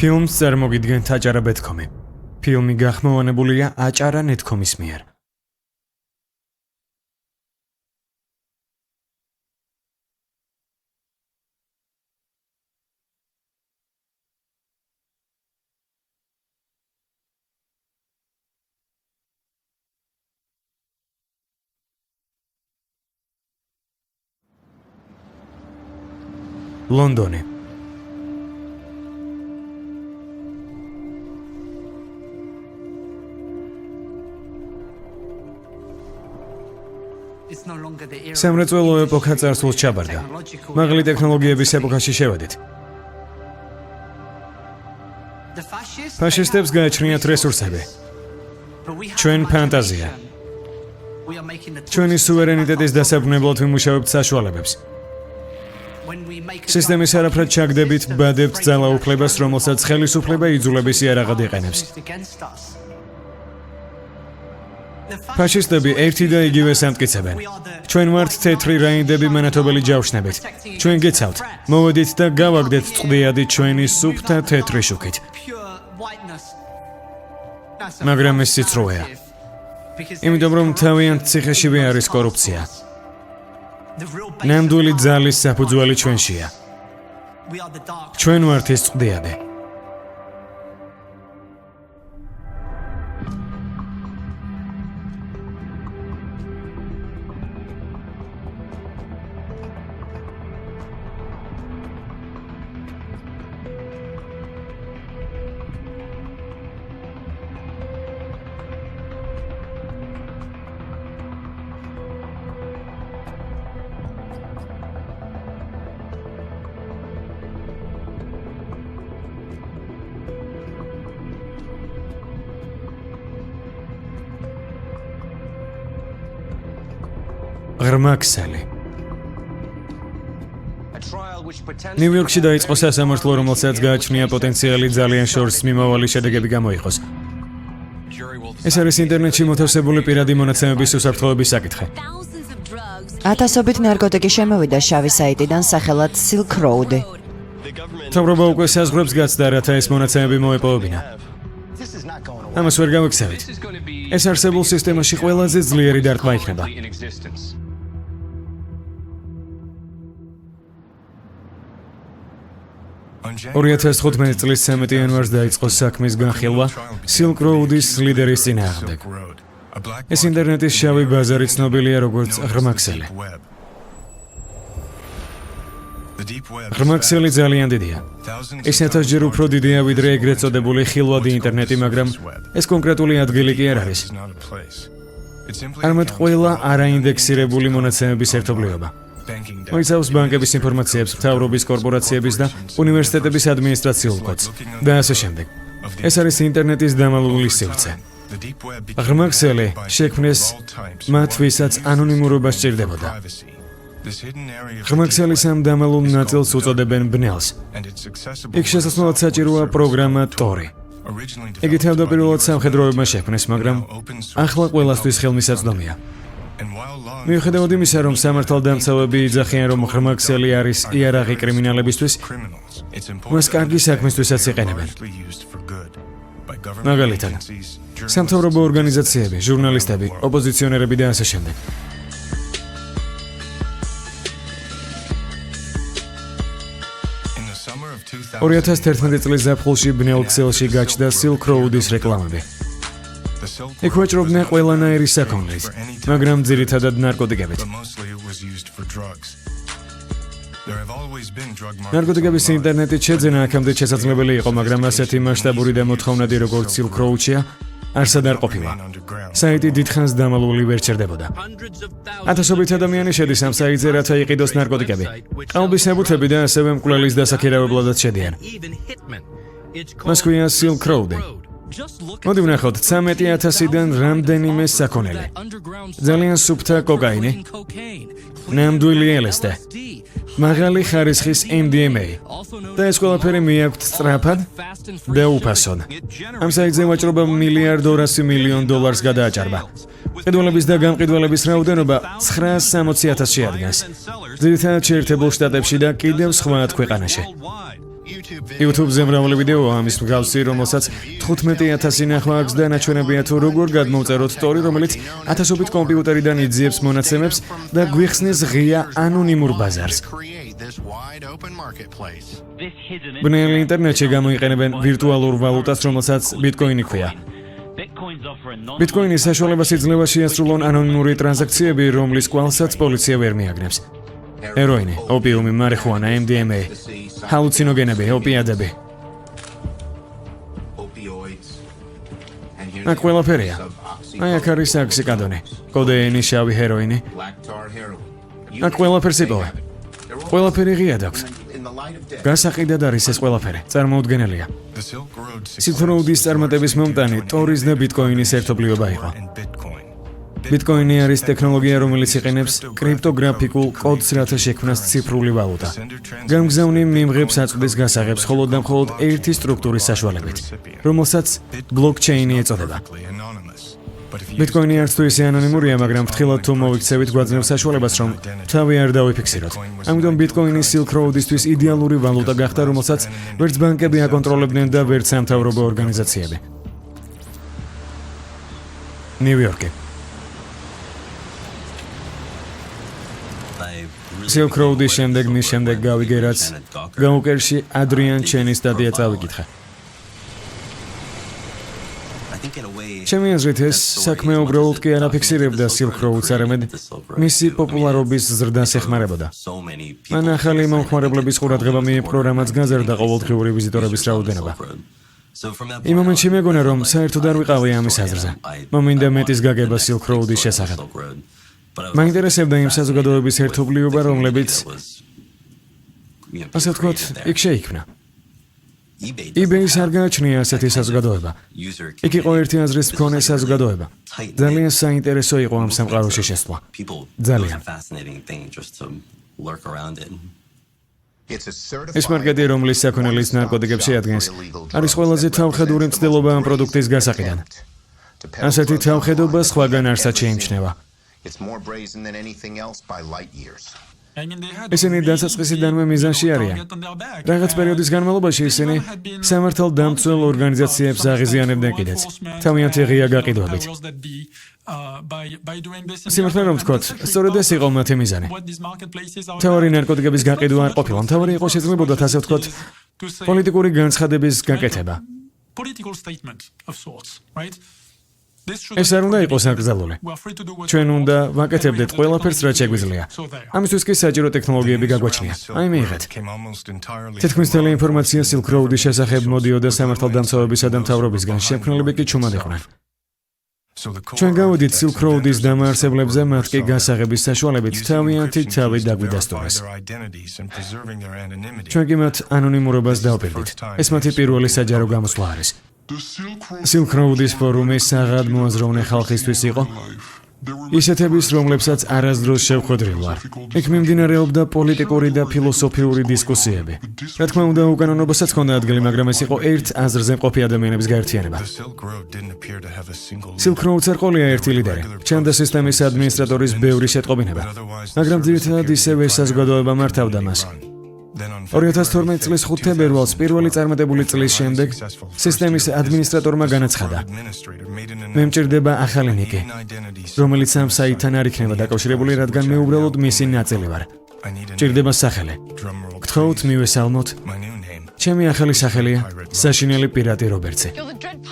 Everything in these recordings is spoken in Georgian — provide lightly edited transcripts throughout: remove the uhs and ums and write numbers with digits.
ფილმს წარმოგიდგენთ აჭარა ბეთქომი. ფილმი გახმოვანებულია აჭარა ნეთქომის მიერ. ლონდონი. სამრეწველო ეპოქა წარსულს ჩაბარდა. მაღალი ტექნოლოგიების ეპოქაში შევედით. ფაშისტებს გააჩნიათ რესურსები. ჩვენ ფანტაზია. ჩვენი სუვერენიტეტის დასაბრუნებლად ვიმუშავებთ საშუალებებს. სისტემის არაფრად ჩაგდებით, ბადებთ ძალაუფლებას, რომელსაც ხელისუფლება იძულების იარაღად იყენებს. ფაშისტები ერთი და იგივეს ამტკიცებენ. ჩვენ ვართ თეთრი რაინდები მანათობელი ჯავშნებით. ჩვენ გეცავთ, მოვედით და გავაგდეთ წვდიადი ჩვენი სუფთა თეთრი შუქით. მაგრამ ეს სიცრუეა. იმიტომ რომ თავიანთ ციხეშივე არის კორუფცია. ნამდვილი ძალის საფუძველი ჩვენშია. ჩვენ ვართ ეს წვდიადი. ღრმა ქსელი. ნიუ-იორკში დაიწყო სასამართლო, რომელსაც გააჩნია პოტენციალი ძალიან შორს მიმავალი შედეგები გამოიყოს. ეს არის ინტერნეტში მოთავსებული პირადი მონაცემების უსაფრთხოების საკითხი. ათასობით ნარკოტიკი შემოვიდა შავი საიტიდან სახელად Silk Road. მთავრობა უკვე საზღვრებს გაცდა, რათა ეს მონაცემები მოეპოვებინა. ამას ვერ გავიქცევით. ეს არსებულ სისტემაში ყველაზე ძლიერი დარტყმა იქნება. 2015 წლის 13 იანვარს დაიწყო საქმის განხილვა Silk Road-ის ლიდერის წინააღმდეგ. ეს ინტერნეტის შავი ბაზარი ცნობილია როგორც ღრმა ქსელი. ღრმა ქსელი ძალიან დიდია. ის 1000-ჯერ უფრო დიდია ვიდრე ეგრეთ წოდებული ხილვადი ინტერნეტი, მაგრამ ეს კონკრეტული ადგილი კი არ არის. არამედ ყველა არაინდექსირებული მონაცემების ერთობლიობა. მოიცავს ბანკების ინფორმაციებს, მთავრობის, კორპორაციების და უნივერსიტეტების ადმინისტრაციულ კოდს და ასე შემდეგ. ეს არის ინტერნეტის დამალული სივრცე. ღრმა ქსელი შექმნეს მათ, ვისაც ანონიმურობა სჭირდებოდა. ღრმა ქსელის ამ დამალულ ნაწილს უწოდებენ ბნელს. იქ შესაძლოა საჭიროა პროგრამა ტორი. იგი თავდაპირველად სამხედროებმა შექმნეს, მაგრამ ახლა ყველასთვის ხელმისაწვდომია. მიუხედავად იმისა, რომ სამართალდამცავები იძახიან, რომ ღრმა ქსელი არის იარაღი კრიმინალებისთვის, მას კარგი საქმისთვისაც იყენებენ. მაგალითად, სამთავრობო ორგანიზაციები, ჟურნალისტები, ოპოზიციონერები და ასე შემდეგ. 2011 წლის ზაფხულში ბნელ ქსელში გაჩნდა Silk Road-ის რეკლამები. იქ ვაჭრობდნენ ყველანაირი საქონლით, მაგრამ ძირითადად ნარკოტიკებით. ნარკოტიკების ინტერნეტით შეძენა აქამდე შესაძლებელი იყო, მაგრამ ასეთი მასშტაბური და მოთხოვნადი როგორც Silk Road-ია არსად არ ყოფილა. საიტი დიდხანს დამალული ვერ ჩერდებოდა. ათასობით ადამიანი შედის ამ საიტზე, რათა იყიდოს ნარკოტიკები. ყალბის ებუთები და ასევე მკვლელის დასაქირავებლადაც შედიან. მას ქვია Silk Road. მოდი ვნახოთ 13,000-დან რამდენიმე საქონელი. ძალიან სუფთა კოკაინი, ნამდვილი LSD, მაღალი ხარისხის MDMA და ეს ყველაფერი მიაქვთ სწრაფად და უფასოდ. ამ საიტზე ვაჭრობა $1,200,000,000 გადააჭარბა. ყიდველების და გამყიდველების რაოდენობა 960,000 შეადგენს. ძირითადად შეერთებულ შტატებში და კიდევ სხვა ქვეყანაში. YouTube-ზე მრავალი ვიდეოა ამის მსგავსი, რომელსაც 15,000 ნახვა აქვს და ნაჩვენებია თუ როგორ გადმოვწეროთ ტორი, რომელიც ათასობით კომპიუტერიდან იძიებს მონაცემებს და გვიხსნის ღია ანონიმურ ბაზარს. ბნელი ინტერნეტში გამოიყენებენ ვირტუალურ ვალუტას, რომელსაც ბიტკოინი ქვია. ბიტკოინის საშუალებას იძლევა შეასრულონ ანონიმური ტრანზაქციები, რომლის კვალსაც პოლიცია ვერ მიაგნებს. ჰეროინი, ოპიუმი, მარიხუანა, MDMA, ჰალუცინოგენები, ოპიადები. აქ ყველაფერია. აი აქ არის აქსიკადონი, კოდეინი, შავი ჰეროინი. აქ ყველაფერს იპოვე. ყველაფერი ღიად აქვს. გასაყიდად არის ეს ყველაფერი, წარმოუდგენელია. Silk Road-ის წარმატების მომტანი ტორის და ბიტკოინის ერთობლიობა იყო. ბიტკოინი არის ტექნოლოგია, რომელიც იყენებს კრიპტოგრაფიკულ კოდს, რათა შექმნას ციფრული ვალუტა. გამგზავნი მიმღებს აწვდის გასაღებს მხოლოდ და მხოლოდ ერთი სტრუქტურის საშუალებით, რომელსაც ბლოკჩეინი ეწოდება. ბიტკოინი არც თუ ისე ანონიმურია, მაგრამ ფრთხილად თუ მოვიქცევით, გვაძლევს საშუალებას, რომ თავი არ დავიფიქსიროთ. ამიტომ ბიტკოინი Silk Road-ისთვის იდეალური ვალუტა გახდა, რომელსაც ვერც ბანკები აკონტროლებდნენ და ვერც სამთავრობო ორგანიზაციები. ნიუ-იორკი. Silk Road-ის შემდეგ მის შემდეგ გავიგე, რაც გაუკერში ადრიან ჩენის სტატია წავიკითხე. ჩემი აზრით ეს საქმე უბრალოდ კი არ აფიქსირებდა Silk Road-ს, არამედ მისი პოპულარობის ზრდას ეხმარებოდა. მან ახალი მომხმარებლების ყურადღება მიიპყრო, რამაც გაზარდა ყოველდღიური ვიზიტორების რაოდენობა. იმ მომენტში მეგონა, რომ საერთოდ არ ვიყავი ამის აზრზე. მომინდა მეტის გაგება Silk Road-ის შესახებ. მაინტერესებდა იმ საზოგადოების ერთობლიობა, რომლებიც ასე ვთქვათ, იქ შეიქმნა. eBay-ს არ გააჩნია ასეთი საზოგადოება. იქ იყო ერთი აზრის მქონე საზოგადოება. ძალიან საინტერესო იყო ამ სამყაროში შესვლა. ძალიან. ეს მარკეტი, რომლის საქონელის ნარკოტიკებს შეადგენს, არის ყველაზე თავხედური მცდელობა ამ პროდუქტის გასაყიდად. ასეთი თავხედობა სხვაგან არსად შეიმჩნევა. ისინი დასაწყისიდანვე მიზანში არიან. რაღაც პერიოდის განმავლობაში ისინი სამართალდამცველ ორგანიზაციებს აღიზიანებდნენ კიდეც, თავიანთი ღია გაყიდვებით. სიმართლე რომ ვთქვათ, სწორედ ეს იყო მათი მიზანი. მთავარი ნარკოტიკების გაყიდვა არ ყოფილა, მთავარი იყო შეძლებოდათ, ასე ვთქვათ, პოლიტიკური განცხადების გაკეთება. ეს არ უნდა იყოს აკრძალული. ჩვენ უნდა ვაკეთებდეთ ყველაფერს, რაც შეგვიძლია. ამისთვის კი საჭირო ტექნოლოგიები გაგვაჩნია. აი მიიღეთ. თითქმის მთელი ინფორმაცია Silk Road-ის შესახებ მოდიოდა სამართალდამცავებისა და მთავრობისგან, შემქმნელები კი ჩუმად იყვნენ. ჩვენ გავედით Silk Road-ის დამაარსებლებზე, მათ კი გასაღების საშუალებით თავიანთი თავი დაგვიდასტურეს. ჩვენ კი მათ ანონიმურობას დავპირდით. ეს მათი პირველი საჯარო გამოსვლა არის. Silk Road-ის ფორუმი საღად მოაზროვნე ხალხისთვის იყო, ისეთების, რომლებსაც არასდროს შევხვედრილ ვარ. იქ მიმდინარეობდა პოლიტიკური და ფილოსოფიური დისკუსიები. რა თქმა უნდა, უკანონობასაც ჰქონდა ადგილი, მაგრამ ეს იყო ერთ აზრზე მყოფი ადამიანების გაერთიანება. Silk Road-ს არ ყოლია ერთი ლიდერი, ჩანდა სისტემის ადმინისტრატორის ბევრი შეტყობინება, მაგრამ ძირითადად ისევ ეს საზოგადოება მართავდა მას. 2012 წლის 5 თებერვალს პირველი წარმატებული წლის შემდეგ სისტემის ადმინისტრატორმა განაცხადა: მე მჭირდება ახალი ნიკი, რომელიც ამ საიტთან არ იქნება დაკავშირებული, რადგან მე უბრალოდ მისი ნაწილი ვარ. მჭირდება სახელი. გთხოვთ მივესალმოთ. ჩემი ახალი სახელია საშინელი პირატი რობერტსი.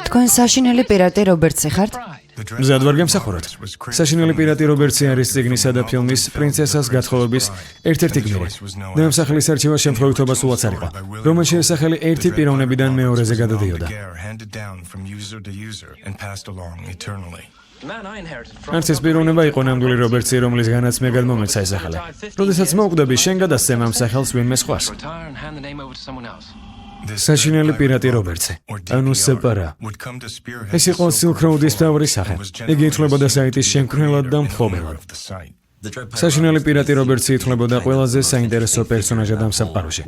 თქვენ საშინელი პირატი რობერტსი ხართ? მზად ვარ გამსახუროთ. საშინელი პირატი რობერტსი არის წიგნისა და ფილმის პრინცესას გათხოვების ერთ-ერთი გმირი. და ამ სახელის არჩევა შემთხვევითობა სულაც არ იყო. რომანში ეს სახელი ერთი პიროვნებიდან მეორეზე გადადიოდა. არც ეს პიროვნება იყო ნამდვილი რობერტსი, რომლისგანაც მე გადმომეცა ეს სახელი. როდესაც მოვკვდები, შენ გადასცემ ამ სახელს ვინმე სხვას. საშინელი პირატი რობერტსი, ანუ სეპარა. ეს იყო Silk Road-ის მთავარი სახე. იგი ითვლებოდა საიტის შემქმნელად და მფლობელად. საშინელი პირატი რობერტსი ითვლებოდა ყველაზე საინტერესო პერსონაჟად ამ სამყაროში.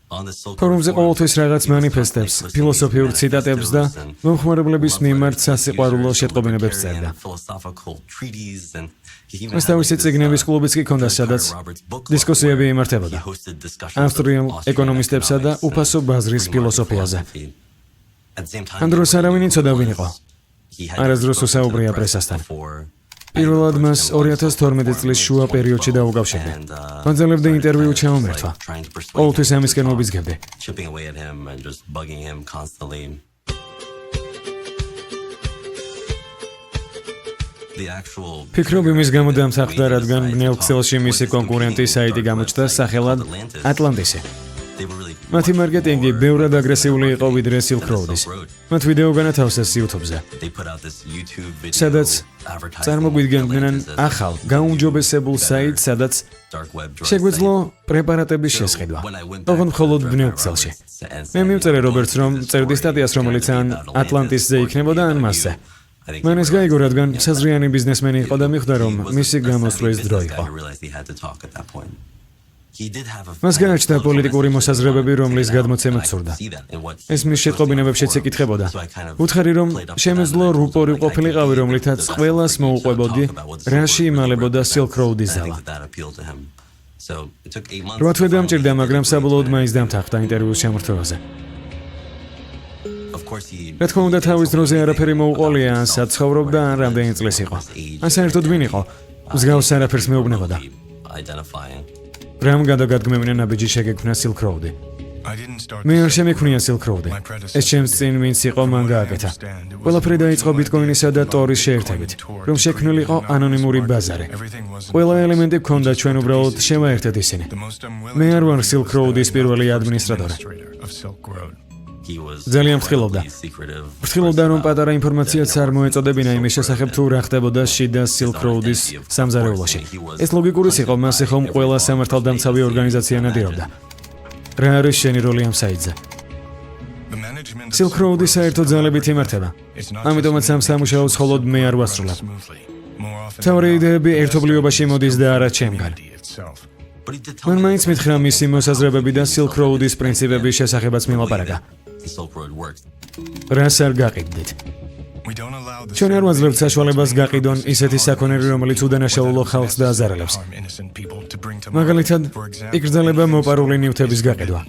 ფორუმზე ყოველთვის რაღაც მანიფესტებს, ფილოსოფიურ ციტატებს და მომხმარებლების მიმართ სასიყვარულო შეტყობინებებს წერდა. მას თავისი წიგნების კლუბიც კი ჰქონდა, სადაც დისკუსიები იმართებოდა ავსტრიელ ეკონომისტებსა და უფასო ბაზრის ფილოსოფიაზე. ამ დროს არავინ იცოდა ვინ იყო. არასდროს უსაუბრია პრესასთან. პირველად მას 2012 წლის შუა პერიოდში დაუკავშირდი. მანძილებდა ინტერვიუ ჩაომერთვა. ყოველთვის ამისკენ მობიძგებდი. ფიქრობ იმის გამო დამსახდა, რადგან ბნელ ქსელში მისი კონკურენტი საიტი გამოჩნდა სახელად ატლანტისი. მათი მარკეტინგი ბევრად აგრესიული იყო ვიდრე Silk Road-ის. მათ ვიდეო განათავსეს YouTube-ზე, სადაც წარმოგვიდგენდნენ ახალ, გაუმჯობესებულ საიტს, სადაც შეგვეძლო პრეპარატების შესყიდვა. ოღონდ მხოლოდ ბნელ ქსელში. მე მივწერე რობერტს, რომ წერდი სტატიას, რომელიც ან ატლანტისზე იქნებოდა, ან მასზე. მან ეს გაიგო, რადგან საზრიანი ბიზნესმენი იყო და მიხვდა, რომ მისი გამოსვლის დრო იყო. მას განაჩნდა პოლიტიკური მოსაზრებები, რომლის გადმოცემა ცურდა. ეს მის შეტყობინებებშიც იკითხებოდა. უთხარი, რომ შემეძლო რუპორი ყოფილიყავი, რომლითაც ყველას მოუყვებოდი, რაში იმალებოდა Silk Road-ის ზალა. 8 თვე დამჭირდა, მაგრამ საბოლოოდ მაინც დამთანხმდა ინტერვიუს ჩამორთმევაზე. რა თქმა უნდა, თავის დროზე არაფერი მოუყოლია, ან საცხოვრობდა, ან რამდენი წლის იყო. ან საერთოდ ვინ იყო? მსგავს არაფერს მეუბნებოდა. რამ გადაგადგმევინა ნაბიჯი შეგექმნა Silk Road-ი. მე არ შემექმნია Silk Road-ი. ეს ჩემს წინ ვინც იყო, მან გააკეთა. ყველაფერი დაიწყო ბიტკოინისა და ტორის შეერთებით, რომ შექმნილიყო ანონიმური ბაზარი. ყველა ელემენტი ჰქონდა, ჩვენ უბრალოდ შევაერთეთ ისინი. მე არ ვარ Silk Road-ის პირველი ადმინისტრატორი. ძალიან ფრთხილობდა. ფრთხილობდა, რომ პატარა ინფორმაციაც არ მოეწოდებინა იმის შესახებ, თუ რა ხდებოდა შიდა Silk Road-ის სამზარეულოში. ეს ლოგიკურიც იყო, მას ხომ ყველა სამართალდამცავი ორგანიზაცია ნადირობდა. რა არის შენი როლი ამ საიტზე? Silk Road-ი საერთო ძალებით იმართება. ამიტომაც ამ სამუშაოს მხოლოდ მე არ ვასრულებ. თავი იდეები ერთობლიობაში მოდის და არა ჩემგან. მან მაინც მითხრა მისი მოსაზრებები და Silk Road-ის პრინციპების შესახებაც მილაპარაკა. რას არ გაყიდდით? ჩვენ არ ვაძლევთ საშუალებას გაყიდონ ისეთი საქონელი, რომელიც უდანაშაულო ხალხს დააზარალებს. მაგალითად, იკრძალება მოპარული ნივთების გაყიდვა.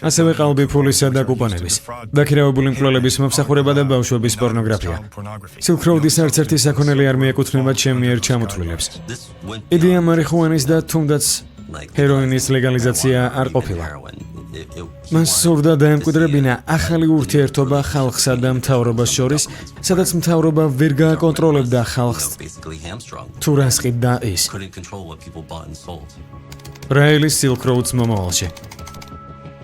ასევე ყალბი ფულისა და კუპონების, დაქირავებული მკვლელების მომსახურება და ბავშვების პორნოგრაფია. Silk Road-ის არც ერთი საქონელი არ მიეკუთვნება ჩემ მიერ ჩამოთვლილებს. იდეა მარიხუანის და თუნდაც ჰეროინის ლეგალიზაცია არ ყოფილა. მას სურდა დაემკვიდრებინა ახალი ურთიერთობა ხალხსა და მთავრობას შორის, სადაც მთავრობა ვერ გააკონტროლებდა ხალხს თუ რას ყიდდა ის. რაილის Silk Road-ს მომავალში.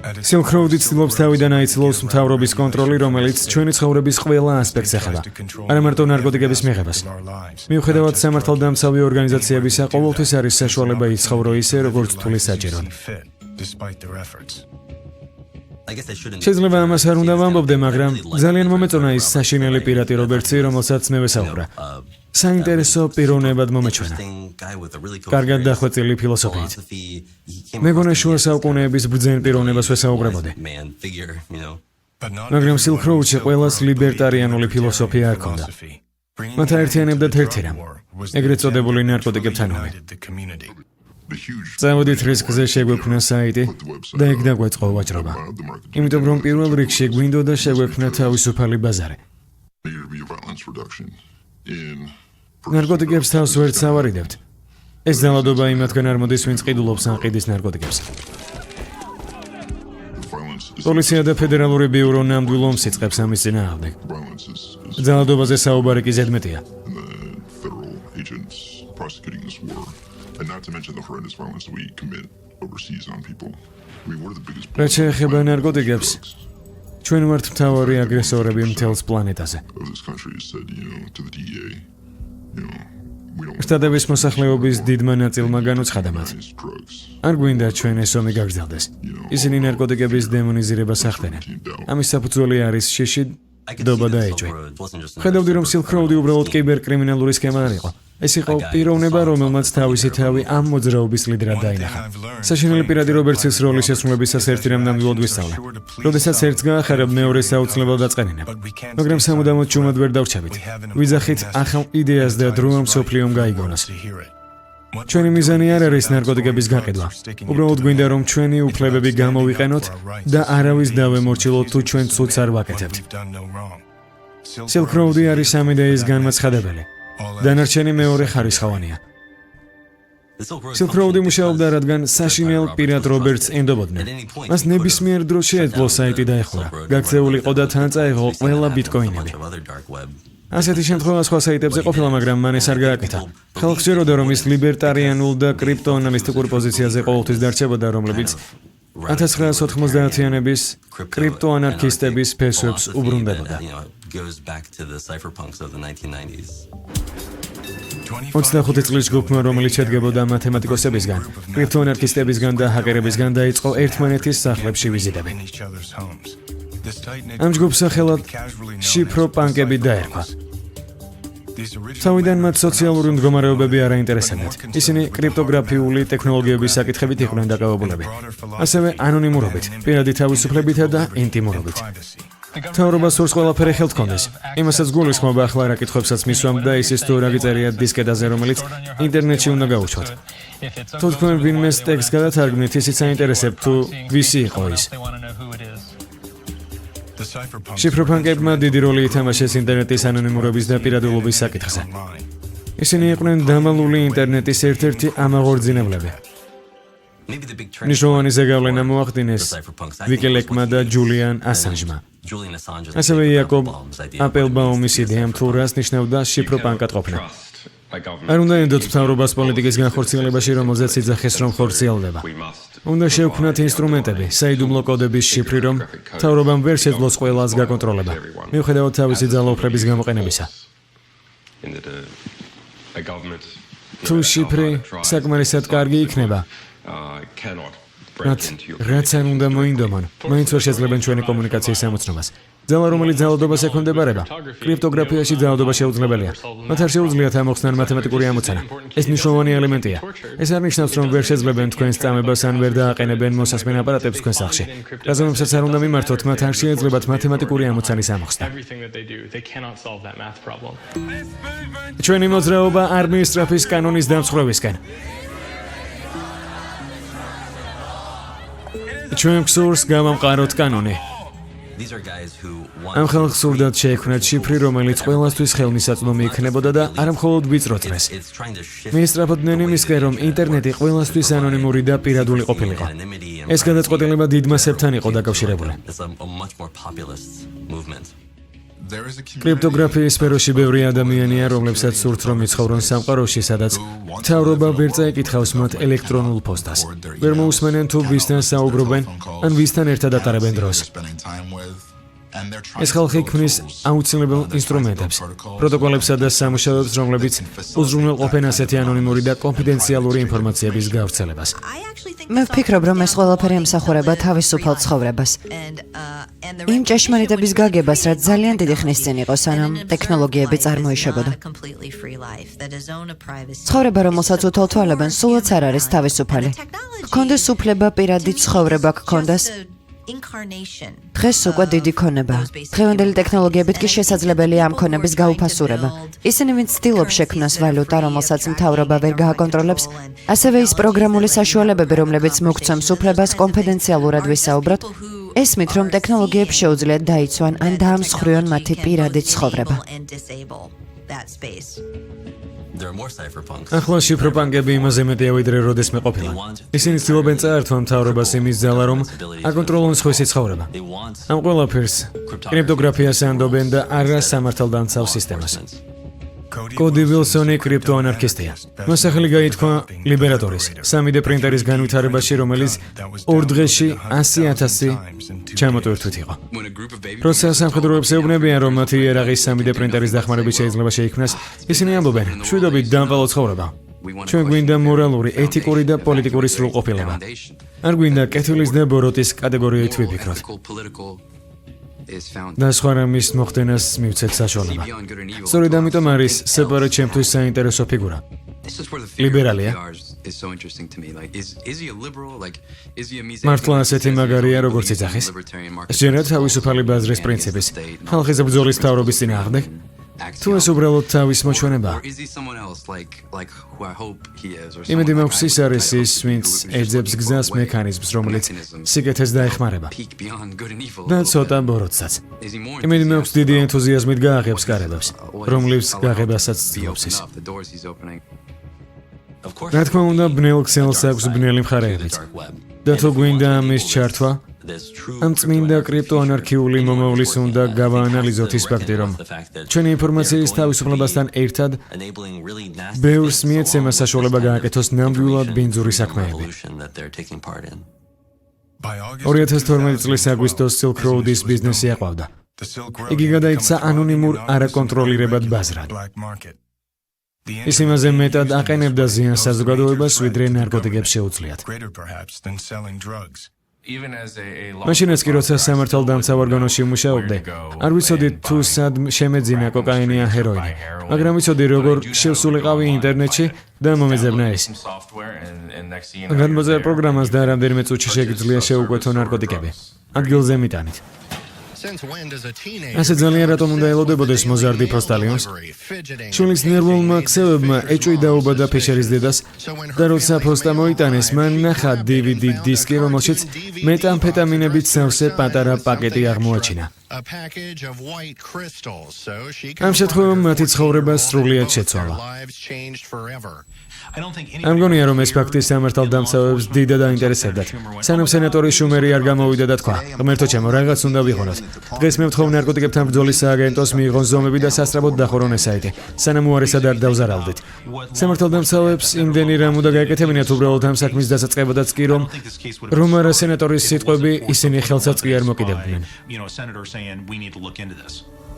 Silk Road-ი ცდილობს თავიდან აიცლოს მთავრობის კონტროლი, რომელიც ჩვენი ცხოვრების ყველა ასპექტს ეხება. არა მარტო ნარკოტიკების მიღებას. მიუხედავად სამართალდამცავი ორგანიზაციებისა, ყოველთვის არის საშუალება იცხოვრო ისე, როგორც თვლი საჭიროდ. შეიძლება ამას არ უნდა ვამბობდე, მაგრამ ძალიან მომეწონა ის საშინელი პირატი რობერტსი, რომელსაც მე ვესაუბრა. საინტერესო პიროვნებად მომეჩვენა. კარგად დახვეწილი ფილოსოფიით. მეგონა შუა საუკუნეების ბრძენ პიროვნებას ვესაუბრებოდი. მაგრამ Silk Road-ში ყველას ლიბერტარიანული ფილოსოფია არ ჰქონდა. მათ აერთიანებდათ ერთი რამ, ეგრეთ წოდებული ნარკოტიკებთან ომი. წავედით რისკზე შეგვექმნა საიტი და იქ დაგვეწყო ვაჭრობა. იმიტომ რომ პირველ რიგში გვინდოდა შეგვექმნა თავისუფალი ბაზარი. ნარკოტიკებს თავს ვერც ავარიდებთ. ეს ძალადობა იმათგან არ მოდის, ვინც ყიდულობს ან ყიდის ნარკოტიკებს. პოლიცია და ფედერალური ბიურო ნამდვილ ომს იწყებს ამის წინააღმდეგ. ძალადობაზე საუბარი კი ზედმეტია. And not to mention the horrendous violence that we commit overseas on people. We're the biggest. რაც შეეხება ნარკოტიკებს, ჩვენ ვართ მთავარი აგრესორები მთელს პლანეტაზე. შტატების მოსახლეობის დიდმა ნაწილმა განუცხადა მათ. არ გვინდა ჩვენ ეს ომი გაგრძელდეს. ისინი ნარკოტიკების დემონიზირებას ახდენენ. ამის საფუძველი არის შიში, დობა და ეჭვი. ხედავდი, რომ Silk Road-ი უბრალოდ კიბერკრიმინალური სქემა არ იყო. ეს იყო პიროვნება, რომელმაც თავისი თავი ამ მოძრაობის ლიდერად დაინახა. საშინელი პირადი რობერტსის როლის შესრულებისას ერთი რამ ნამდვილად ვისწავლე. როდესაც ერთს გაახარებ, მეორეს აუცილებლად დაწყენინებ. მაგრამ სამუდამოდ ჩუმად ვერ დავრჩებით. ვიძახით ახალ იდეას და დრო ამ მსოფლიომ გაიგონოს. ჩვენი მიზანი არ არის ნარკოტიკების გაყიდვა. უბრალოდ გვინდა რომ ჩვენი უფლებები გამოვიყენოთ და არავის დავემორჩილოთ თუ ჩვენ ცუდს არ ვაკეთებთ. Silk Road არის ამ იდეის განმაცხადებელი. დანარჩენი მეორე ხარისხოვანია. Silk Road მუშაობდა, რადგან საშინელ პირად რობერტს ენდობოდნენ. მას ნებისმიერ დროს შეეძლო საიტი დაეხურა. გაქცეულიყო და თან წაიღო ყველა ბიტკოინები. ასეთი შემთხვევა სხვა საიტებზე ყოფილა, მაგრამ მან ეს არ გააკეთა. ხალხს სჯეროდა, რომ ის ლიბერტარიანულ და კრიპტოანალისტიკურ პოზიციაზე ყოველთვის დარჩებოდა, რომლებიც 1990-იანების კრიპტოანარქისტების ფესვებს უბრუნდებოდა. 25 წლის ჯგუფმა, რომელიც შედგებოდა მათემატიკოსებისგან, კრიპტოანარქისტებისგან და ჰაკერებისგან, დაიწყო ერთმანეთის სახლებში ვიზიტები. ამ ჯგუფს სახელად შიფროპანკები დაერქვა. თავიდან მათ სოციალური მდგომარეობები არ აინტერესებდათ. ისინი კრიპტოგრაფიული ტექნოლოგიების საკითხებით იყვნენ დაკავებულები. ასევე ანონიმურობით, პირადი თავისუფლებითა და ინტიმურობით. მთავრობას სურს ყველაფერი ხელთ ჰქონდეს. იმასაც გულისხმობა ახლა რა კითხვებსაც მისვამ და ისიც თუ რა გიწერია დისკეტაზე, რომელიც ინტერნეტში უნდა გაუშვათ. თუ თქვენ ვინმეს ტექსტს გადათარგმნით, ისიც აინტერესებთ თუ ვისი იყო ის. შიფროპანკებმა დიდი როლი ითამაშეს ინტერნეტის ანონიმურობის და პირადულობის საკითხზე. ისინი იყვნენ დამალული ინტერნეტის ერთ-ერთი ამაღორძინებლები. მნიშვნელოვანი ზეგავლენა მოახდინეს ვიკილეკმა და ჯულიან ასანჟმა. ასევე იაკობ აპელბაუმის იდეამ, თუ რას ნიშნავდა შიფროპანკად ყოფნა. არ უნდა ენდოთ მთავრობას პოლიტიკის განხორციელებაში, რომელზეც იძახეს, რომ ხორციელდება. უნდა შევქმნათ ინსტრუმენტები, საიდუმლო კოდების შიფრი, რომ მთავრობამ ვერ შეძლოს ყველას გაკონტროლება, მიუხედავად თავისი ძალაუფლების გამოყენებისა. თუ შიფრი საკმარისად კარგი იქნება, მათ რაც არ უნდა მოინდომონ, მაინც ვერ შეძლებენ ჩვენი კომუნიკაციის ამოცნობას. ძალა, რომელიც ძალადობას ექვემდებარება, კრიპტოგრაფიაში ძალადობა შეუძლებელია. მათ არ შეუძლიათ ამოხსნან მათემატიკური ამოცანა. ეს მნიშვნელოვანი ელემენტია. ეს არ ნიშნავს, რომ ვერ შეძლებენ თქვენს წამებას ან ვერ დააყენებენ მოსასმენ აპარატებს თქვენ სახლში. რაზომებსაც არ უნდა მიმართოთ, მათ არ შეეძლებათ მათემატიკური ამოცანის ამოხსნა. ჩვენი მოძრაობა არმიის სწრაფის კანონის დამსხვრევისკენ. ჩვენ გსურს გავამყაროთ კანონი. ამ ხალხს სურდათ შეექმნათ შიფრი, რომელიც ყველასთვის ხელმისაწვდომი იქნებოდა და არა მხოლოდ ვიწრო წრეს. მიისწრაფოდნენ იმისკენ, რომ ინტერნეტი ყველასთვის ანონიმური და პირადული ყოფილიყო. ეს გადაწყვეტილება დიდ მასებთან იყო დაკავშირებული. კრიპტოგრაფიის სფეროში ბევრი ადამიანია, რომლებსაც სურთ, რომ იცხოვრონ სამყაროში, სადაც მთავრობა ვერ წაიკითხავს მათ ელექტრონულ პოსტას. ვერ მოусმენენ თუ ვისთან საუბრობენ, ან ვისთან ერთად ატარებენ დროს. ეს ხალხი ქმნის აუცილებელ ინსტრუმენტებს, პროტოკოლებსა და სამუშაოებს, რომლებიც უზრუნველყოფენ ასეთი ანონიმური და კონფიდენციალური ინფორმაციების გავრცელებას. მე ვფიქრობ, რომ ეს ყველაფერი ემსახურება თავისუფალ ცხოვრებას. იმ ჭეშმარიტების გაგებას, რაც ძალიან დიდი ხნის წინ იყო, სანამ ტექნოლოგიები წარმოიშებოდა. ცხოვრება, რომელსაც უთვალთვალებენ, სულაც არ არის თავისუფალი. გქონდეს უფლება პირადი ცხოვრება გქონდეს. დღეს უკვე დიდი ქონება. დღევანდელი ტექნოლოგიებით კი შესაძლებელია ამ ქონების გაუფასურება. ისინი, ვინც ცდილობს შექმნას ვალუტა, რომელსაც მთავრობა ვერ გააკონტროლებს, ასევე ის პროგრამული საშუალებები, რომლებიც მოგცემს უფლებას კონფიდენციალურად ვისაუბროთ, ესმით, რომ ტექნოლოგიებს შეუძლიათ დაიცვან ან დაამსხვრიონ მათი პირადი ცხოვრება. ახლა შიფროპანკები იმაზე მეტია, ვიდრე როდესმე ყოფილა. ისინი ცდილობენ წაართვან მთავრობას იმის ძალა, რომ აკონტროლონ სხვისი ცხოვრება. ამ ყველაფერს კრიპტოგრაფიას ანდობენ და არა სამართალდამცავ სისტემას. კოდი ვილსონი კრიპტოანარქისტია. მას სახელი გაითქვა ლიბერატორის 3D პრინტერის განვითარებაში, რომელიც 2 დღეში 100,000 ჩამოტვირთვით იყო. როცა სამხედროებს ეუბნებიან, რომ მათი იარაღის 3D პრინტერის დახმარებით შეიძლება შეიქმნას, ისინი ამბობენ, მშვიდობით დამპალო ცხოვრება. ჩვენ გვინდა მორალური, ეთიკური და პოლიტიკური სრულყოფილება. არ გვინდა კეთილის და ბოროტის კატეგორიით ვიფიქროთ. და სხვა რამის მოხდენას მივცეთ საშუალება. სწორედ ამიტომ არის სეპარა ჩემთვის საინტერესო ფიგურა. ლიბერალია. მართლა ასეთი მაგარია როგორც იძახის. შეერად თავისუფალი ბაზრის პრინციპის, ხალხის ბრძოლის მთავრობის წინააღმდეგ. თუ ეს უბრალოდ თავის მოჩვენებაა. იმედი მაქვს ის არის ის, ვინც ეძებს გზას მექანიზმს, რომელიც სიკეთეს დაეხმარება. და ცოტა ბოროტსაც. იმედი მაქვს დიდი ენთუზიაზმით გააღებს კარებებს, რომლის გაღებასაც ცდილობს ის. რა თქმა უნდა, ბნელ ქსელს აქვს ბნელი მხარეებიც. და თუ გვინდა ამის ჩართვა, ამ წმინდა კრიპტოანარქიული მომავლის უნდა გავაანალიზოთ ის ფაქტი, რომ ჩვენი ინფორმაციის თავისუფლებასთან ერთად ბევრს მიეცემა საშუალება გააკეთოს ნამდვილად ბინძური საქმეები. 2012 წლის აგვისტოს Silk Road-ის ბიზნესი აყვავდა. იგი გადაიქცა ანონიმურ არაკონტროლირებად ბაზრად. ის იმაზე მეტად აყენებდა ზიანს საზოგადოებას, ვიდრე ნარკოტიკებს შეუძლიათ. მაშინაც კი როცა სამართალდამცავ ორგანოში ვმუშაობდი, არ ვიცოდი თუ სად შემეძინა კოკაინი ან ჰეროინი, მაგრამ ვიცოდი როგორ შევსულიყავი ინტერნეტში და მომეძებნა ეს. განმოძერ პროგრამას და რამდენიმე წუთში შეგიძლია შეუკვეთო ნარკოტიკები. ადგილზე მიტანით. ასე ძალიან რატომ უნდა ელოდებოდეს მოზარდი ფოსტალიონს? შულის ნერვულმა ქსელებმა ეჭვი-დაობა და ფიშერის დედას და როცა ფოსტა მოიტანეს, მან ნახა DVD დისკი, რომელშიც მეტამფეტამინებით სავსე პატარა პაკეტი აღმოაჩინა. ამ შემთხვევაში მათი ცხოვრება სრულიად შეცვალა. ამ გონია, რომ ეს ფაქტი სამართალდამცავებს დიდად აინტერესებდათ. სანამ სენატორი შუმერი არ გამოვიდა და თქვა: "ღმერთო ჩემო, რაღაც უნდა ვიხონოთ. დღეს მე ვთხოვ ნარკოტიკებთან ბრძოლის სააგენტოს მიიღონ ზომები და სასწრაფოდ დახურონ ეს საიტი. სანამ უარესად არ დავზარალდით." სამართალდამცავებს იმდენი რამ უნდა გაეკეთებინათ უბრალოდ ამ საქმის დასაწყებადაც კი, რომ არა სენატორის სიტყვები ისინი ხელსაც კი არ მოკიდებდნენ.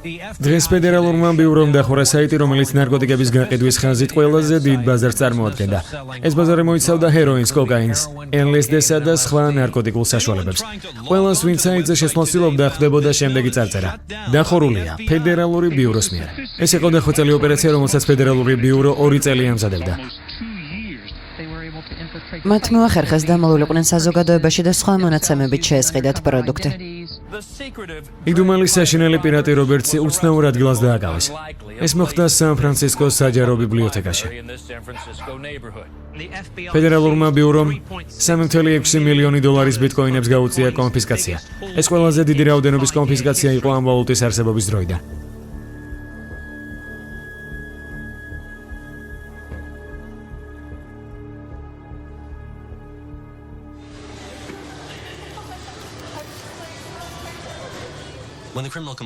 დღეს ფედერალურმა ბიურომ დახურა საიტი, რომელიც ნარკოტიკების გაყიდვის ხაზით ყველაზე დიდ ბაზარს წარმოადგენდა. ეს ბაზარი მოიცავდა ჰეროინს, კოკაინს, LSD-სა და სხვა ნარკოტიკულ საშუალებებს. ყველას, ვინც საიტზე შესვლა ცდილობდა, ხდებოდა შემდეგი წარწერა: დახურულია ფედერალური ბიუროს მიერ. ეს იყო დახვეწილი ოპერაცია, რომელსაც ფედერალური ბიურო 2 წელი ამზადებდა. მათ მოახერხეს დამალულიყვნენ საზოგადოებაში და სხვა მონაცემებით შეესყიდათ პროდუქტი. იდუმალი საშინელი პირატი რობერტსი უცნაურ ადგილას დააკავეს. ეს მოხდა სან-ფრანცისკოს საჯარო ბიბლიოთეკაში. ფედერალურმა ბიურომ 3.6 მილიონი დოლარის ბიტკოინებს გაუწია კონფისკაცია. ეს ყველაზე დიდი რაოდენობის კონფისკაცია იყო ამ ვალუტის არსებობის დროიდან.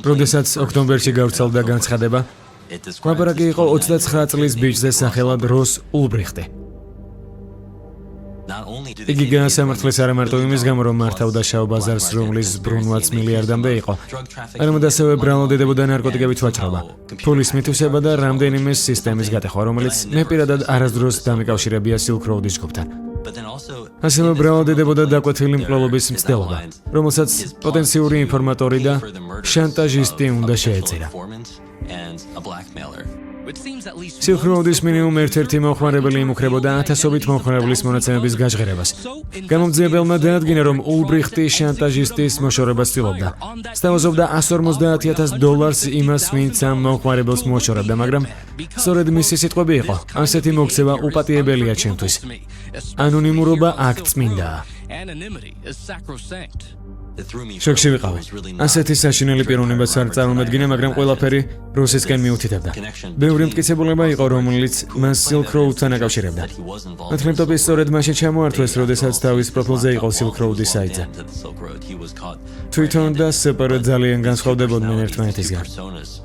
როდესაც ოქტომბერში გავრცელდა განცხადება, ლაპარაკი იყო 29 წლის ბიჭზე სახელად როს ულბრიხტი. იგი გაასამართლეს არა მარტო იმის გამო, რომ მართავდა შავ ბაზარს, რომლის ბრუნვაც მილიარდამდე იყო, არამედ ასევე ბრალდებოდა ნარკოტიკებით ვაჭრობა, ფულის მითვისება და რამდენიმე სისტემის გატეხვა, რომელიც მე პირადად არასდროს დამიკავშირებია Silk Road-ის ჯგუფთან. ასევე ბრალდებოდა დაკვეთილი მკვლელობის მცდელობა, რომელსაც პოტენციური ინფორმატორი და შანტაჟისტი უნდა შეეწირა. Silk Road-ის მინიმუმ ერთ-ერთი მომხმარებელი იმუქრებოდა ათასობით მომხმარებლის მონაცემების გაჟღერებას. გამომძიებელმა დაადგინა, რომ ულბრიხტი შანტაჟისტის მოშორებას ცდილობდა. სთავაზობდა $150,000 იმას, ვინც ამ მომხმარებელს მოაშორებდა, მაგრამ სწორედ მისი სიტყვები იყო: ასეთი მოქცევა უპატიებელია ჩემთვის. ანონიმურობა აქ წმინდაა. შოკში ვიყავი. ასეთი საშინელი პიროვნებაც არ წარმომედგინა, მაგრამ ყველაფერი რუსისკენ მიუთითებდა. ბევრი მტკიცებულება იყო, რომელიც მას Silk Road-თან აკავშირებდა. მათ ლეპტოპი სწორედ მაშინ ჩამოართვეს, როდესაც თავის პროფილზე იყო Silk Road-ის საიტზე. თვითონ და სეპარა ძალიან განსხვავდებოდნენ ერთმანეთისგან.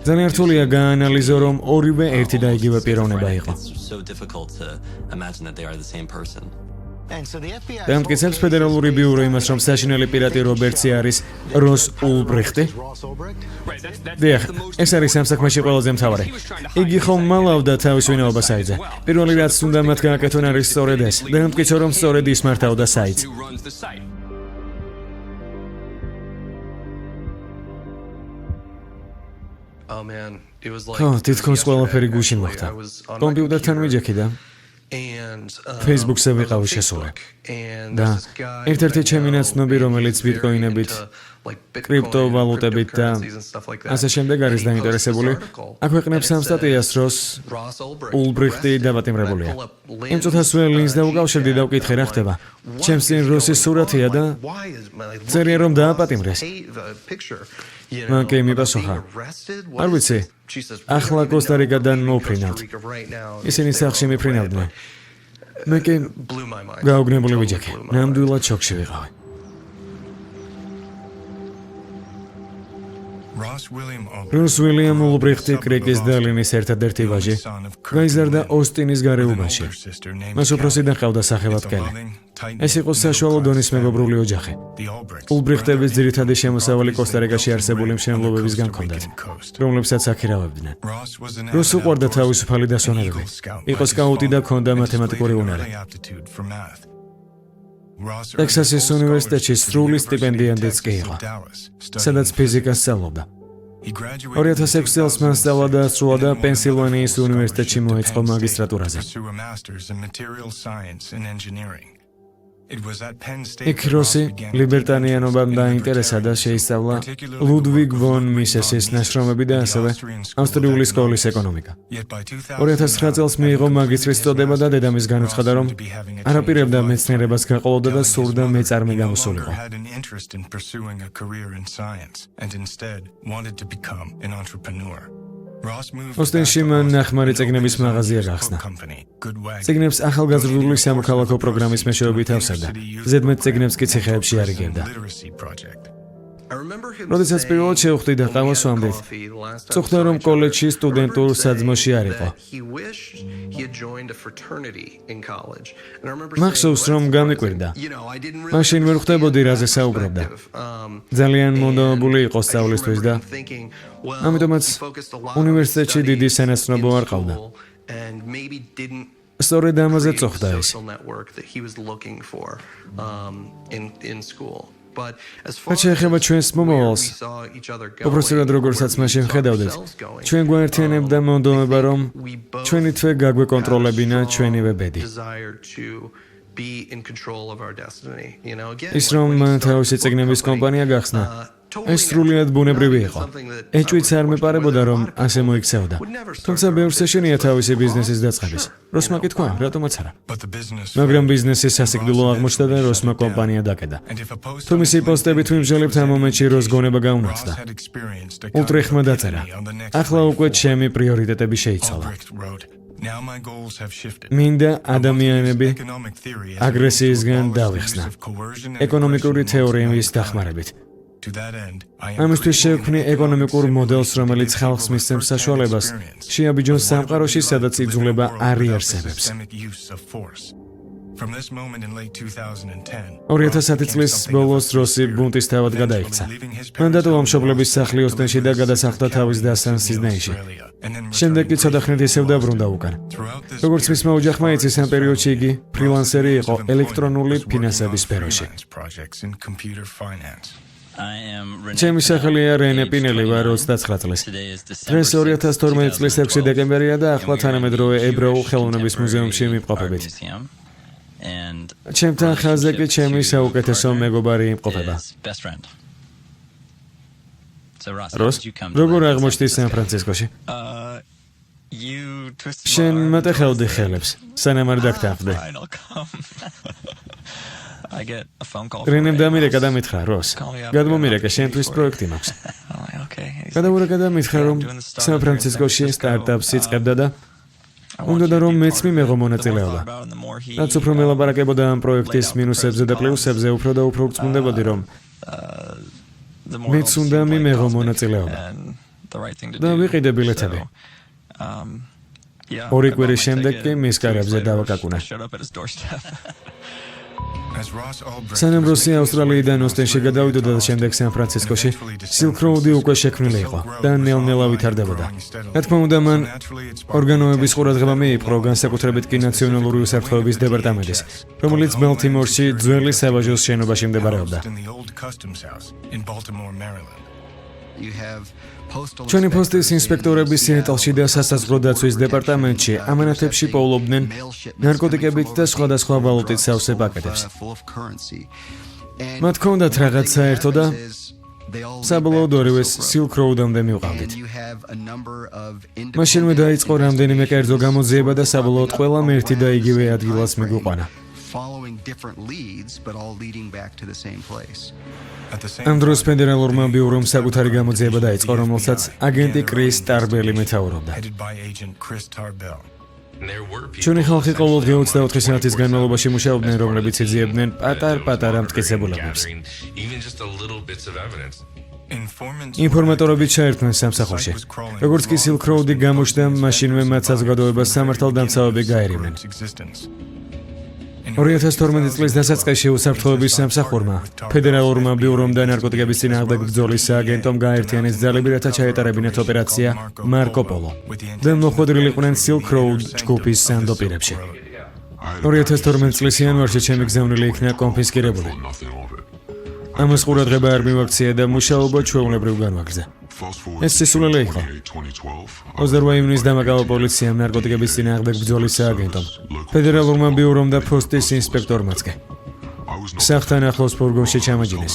ძალიან რთულია გაანალიზო, რომ ორივე ერთი და იგივე პიროვნება იყო. დამტკიცებს ფედერალური ბიურო იმას, რომ საშინელი პირატი რობერტსი არის როს ულბრიხტი. დიახ, ეს არის ამ საქმეში ყველაზე მთავარი. იგი ხომ მალავდა თავის ვინაობა საიტზე. პირველი რაც უნდა მათ გააკეთონ არის სწორედ ეს. დამტკიცო, რომ სწორედ ის მართავდა საიტს. ხო, თითქოს ყველაფერი გუშინ მოხდა. კომპიუტერთან ვიჯექი და Facebook-ზე ვიყავი შესული. და ერთ-ერთი ჩემი ნაცნობი, რომელიც ბიტკოინებით, კრიპტოვალუტებით და ასე შემდეგ არის დაინტერესებული, აქვეყნებს ამ სტატიას, როს ულბრიხტი დაპატიმრებულია. იმ წუთასვე ლინკს დაუკავშირდი და ვკითხე რა ხდება. ჩემს წინ როსის სურათია და წერია რომ დააპატიმრეს. მან კი მიპასუხა. არ ვიცი, ახლა კოსტა-რიკადან მოვფრინავთ. ისინი სახლში მიფრინავდნენ. მე კი გაუგნებული ვიჯექი. ნამდვილად შოკში ვიყავი. როს უილიამ ულბრიხტი კრიკის და ლინის ერთადერთი ვაჟი გაიზარდა ოსტინის გარეუბანში. მას უფროსიდან ჰყავდა სახელად კელი. ეს იყო საშუალო დონის მეგობრული ოჯახი. ულბრიხტების ძირითადი შემოსავალი კოსტა-რიკაში არსებული მშენებლობებისგან ჰქონდათ, რომლებსაც აქირავებდნენ. როს უყვარდა თავისუფალი დასვენებები. იყო სკაუტი და ჰქონდა მათემატიკური უნარი. ტექსასის უნივერსიტეტში სრული სტიპენდიანდიც კი იყო, სადაც ფიზიკას სწავლობდა. 2006 წელს მან სწავლა დაასრულა და პენსილვანიის უნივერსიტეტში მოეწყო მაგისტრატურაზე. იქ როსი ლიბერტანიანობამ დაინტერესა და შეისწავლა ლუდვიგ ვონ მისესის ნაშრომები და ასევე ავსტრიული სკოლის ეკონომიკა. 2009 წელს მიიღო მაგისტრის წოდება და დედამის განუცხადა, რომ არაპირებდა მეცნიერებას გაყოლოდა და სურდა მეწარმე გამოსულიყო. ოსტინში მან ნახმარი წიგნების მაღაზია გახსნა. წიგნებს ახალგაზრდული სამოქალაქო პროგრამის მეშვეობით ავსებდა. ზედმეტ წიგნებს კი ციხეებში არიგებდა. როდესაც პირველად შევხვდი და ყავას ვამდით, წუხდა რომ კოლეჯში სტუდენტურ საძმოში არ იყო. მახსოვს რომ გამიკვირდა. მაშინ ვერ ხვდებოდი რაზე საუბრობდა. ძალიან მონდომებული იყო სწავლისთვის და ამიტომაც უნივერსიტეტში დიდი სანაცნობო არ ყავდა. სწორედ ამაზე წუხდა ის. რაც შეეხება ჩვენს მომავალს, უბრალოდ როგორცაც მაშინ ხედავდით, ჩვენ გვაერთიანებდა მონდომება, რომ ჩვენი თვე გაგვეკონტროლებინა ჩვენივე ბედი. ის რომ მან თავისი წიგნების კომპანია გახსნა, ეს სრულიად ბუნებრივი იყო. ეჭვიც არ მეპარებოდა, რომ ასე მოიქცეოდა. თუმცა ბევრს ეშინია თავისი ბიზნესის დაწყების. როსმა კითხვა, რატომაც არა. მაგრამ ბიზნესი სასიკვდილო აღმოჩნდა და როსმა კომპანია დაკედა. თუ მისი პოსტებით ვიმსჯელებთ, ამ მომენტში როს გონება გაუნათდა. ულტრიხმა დაწერა. ახლა უკვე ჩემი პრიორიტეტები შეიცვალა. მინდა ადამიანები აგრესიისგან დავიხსნა. ეკონომიკური თეორიების დახმარებით. ამისთვის შევქმნი ეკონომიკურ მოდელს, რომელიც ხალხს მისცემს საშუალებას შეაბიჯონ სამყაროში, სადაც იძულება არ იარსებებს. 2010 წლის ბოლოს როსი ბუნტის თავად გადაიქცა. მან დატოვა მშობლების სახლი ოსტინში და გადასახლდა თავის დასთან სიდნეიში. შემდეგ კი ცოტახნით ისევ დაბრუნდა უკან. როგორც მისმა ოჯახმა იცის, ამ პერიოდში იგი ფრილანსერი იყო ელექტრონული ფინანსების სფეროში. ჩემი სახელია რენე პინელი, ვარ 29 წლის. დღეს 2012 წლის 6 დეკემბერია და ახლა თანამედროვე ებრაულ ხელოვნების მუზეუმში მიმყოფებით. ჩემთან ხაზზე კი ჩემი საუკეთესო მეგობარი იმყოფება. როს, როგორ აღმოჩნდი სან-ფრანცისკოში? შენ მატეხავდი ხელებს, სანამ არ დაგთანხმდე. რენემ დამირეკა და მითხრა, როს, გადმომირეკე, შენთვის პროექტი მაქვს. გადავურეკა და მითხრა, რომ სან-ფრანცისკოში სტარტაპს იწყებდა და უნდა რომ მეც მიმეღო მონაწილეობა. რაც უფრო მელაპარაკებოდა ამ პროექტის მინუსებზე და პლუსებზე, უფრო და უფრო გწმუნდებოდი, რომ მეც უნდა მიმეღო მონაწილეობა. და ვიყიდე ბილეთები. 2 კვირის შემდეგ კი მის კარებზე დავაკაკუნა. სანამ როსი ავსტრალიიდან ოსტინში გადავიდოდა და შემდეგ სან-ფრანცისკოში, სილკ როუდი უკვე შექმნილი იყო და ნელ-ნელა ვითარდებოდა. რა თქმა უნდა, მან ორგანოების ყურადღება მიიპყრო, განსაკუთრებით კი ნაციონალური უსაფრთხოების დეპარტამენტის, რომელიც ბალტიმორში ძველი საბაჟოს შენობაში მდებარეობდა. ჩვენი პოსტის ინსპექტორები სიეტლში და სასაზღვრო დაცვის დეპარტამენტში ამანათებში პოულობდნენ ნარკოტიკებით და სხვადასხვა ვალუტით სავსე პაკეტებს. მათ ჰქონდათ რაღაც საერთო და საბოლოოდ ორივეს Silk Road-ამდე მივყავდით. მაშინვე დაიწყო რამდენიმე კერძო გამოძიება და საბოლოოდ ყველამ ერთი და იგივე ადგილას მიგვიყვანა. ამ დროს ფედერალურმა ბიურომ საკუთარი გამოძიება დაიწყო, რომელსაც აგენტი კრის ტარბელი მეთაურობდა. ჩვენი ხალხი ყოველდღე 24 საათის განმავლობაში მუშაობდნენ, რომლებიც იძიებდნენ პატარ-პატარა მტკიცებულებებს. ინფორმატორები ჩაერთვნენ სამსახურში. როგორც კი Silk Road-ი გამოჩნდა, მაშინვე მათ საზოგადოებას სამართალდამცავები გაერიმნენ. 2012 წლის დასაწყისში უსაფრთხოების სამსახურმა, ფედერალურმა ბიურომ და ნარკოტიკების წინააღმდეგ ბრძოლის სააგენტომ გააერთიანეს ძალები, რათა ჩაეტარებინათ ოპერაცია მარკო პოლო და მოხვედრილიყვნენ Silk Road ჯგუფის სანდო პირებში. 2012 წლის იანვარში ჩემი გზავნილი იქნა კონფისკირებული. ამას ყურადღება არ მივაქცია და მუშაობა ჩვეულებრივ განვაგრძა. ეს სისულელე იყო. 28 ივნისს დამაკავა პოლიციამ ნარკოტიკების წინააღმდეგ ბრძოლის სააგენტომ, ფედერალურმა ბიურომ და პოსტის ინსპექტორმაც კი. სახლთან ახლოს ფურგონში ჩამაჯინეს.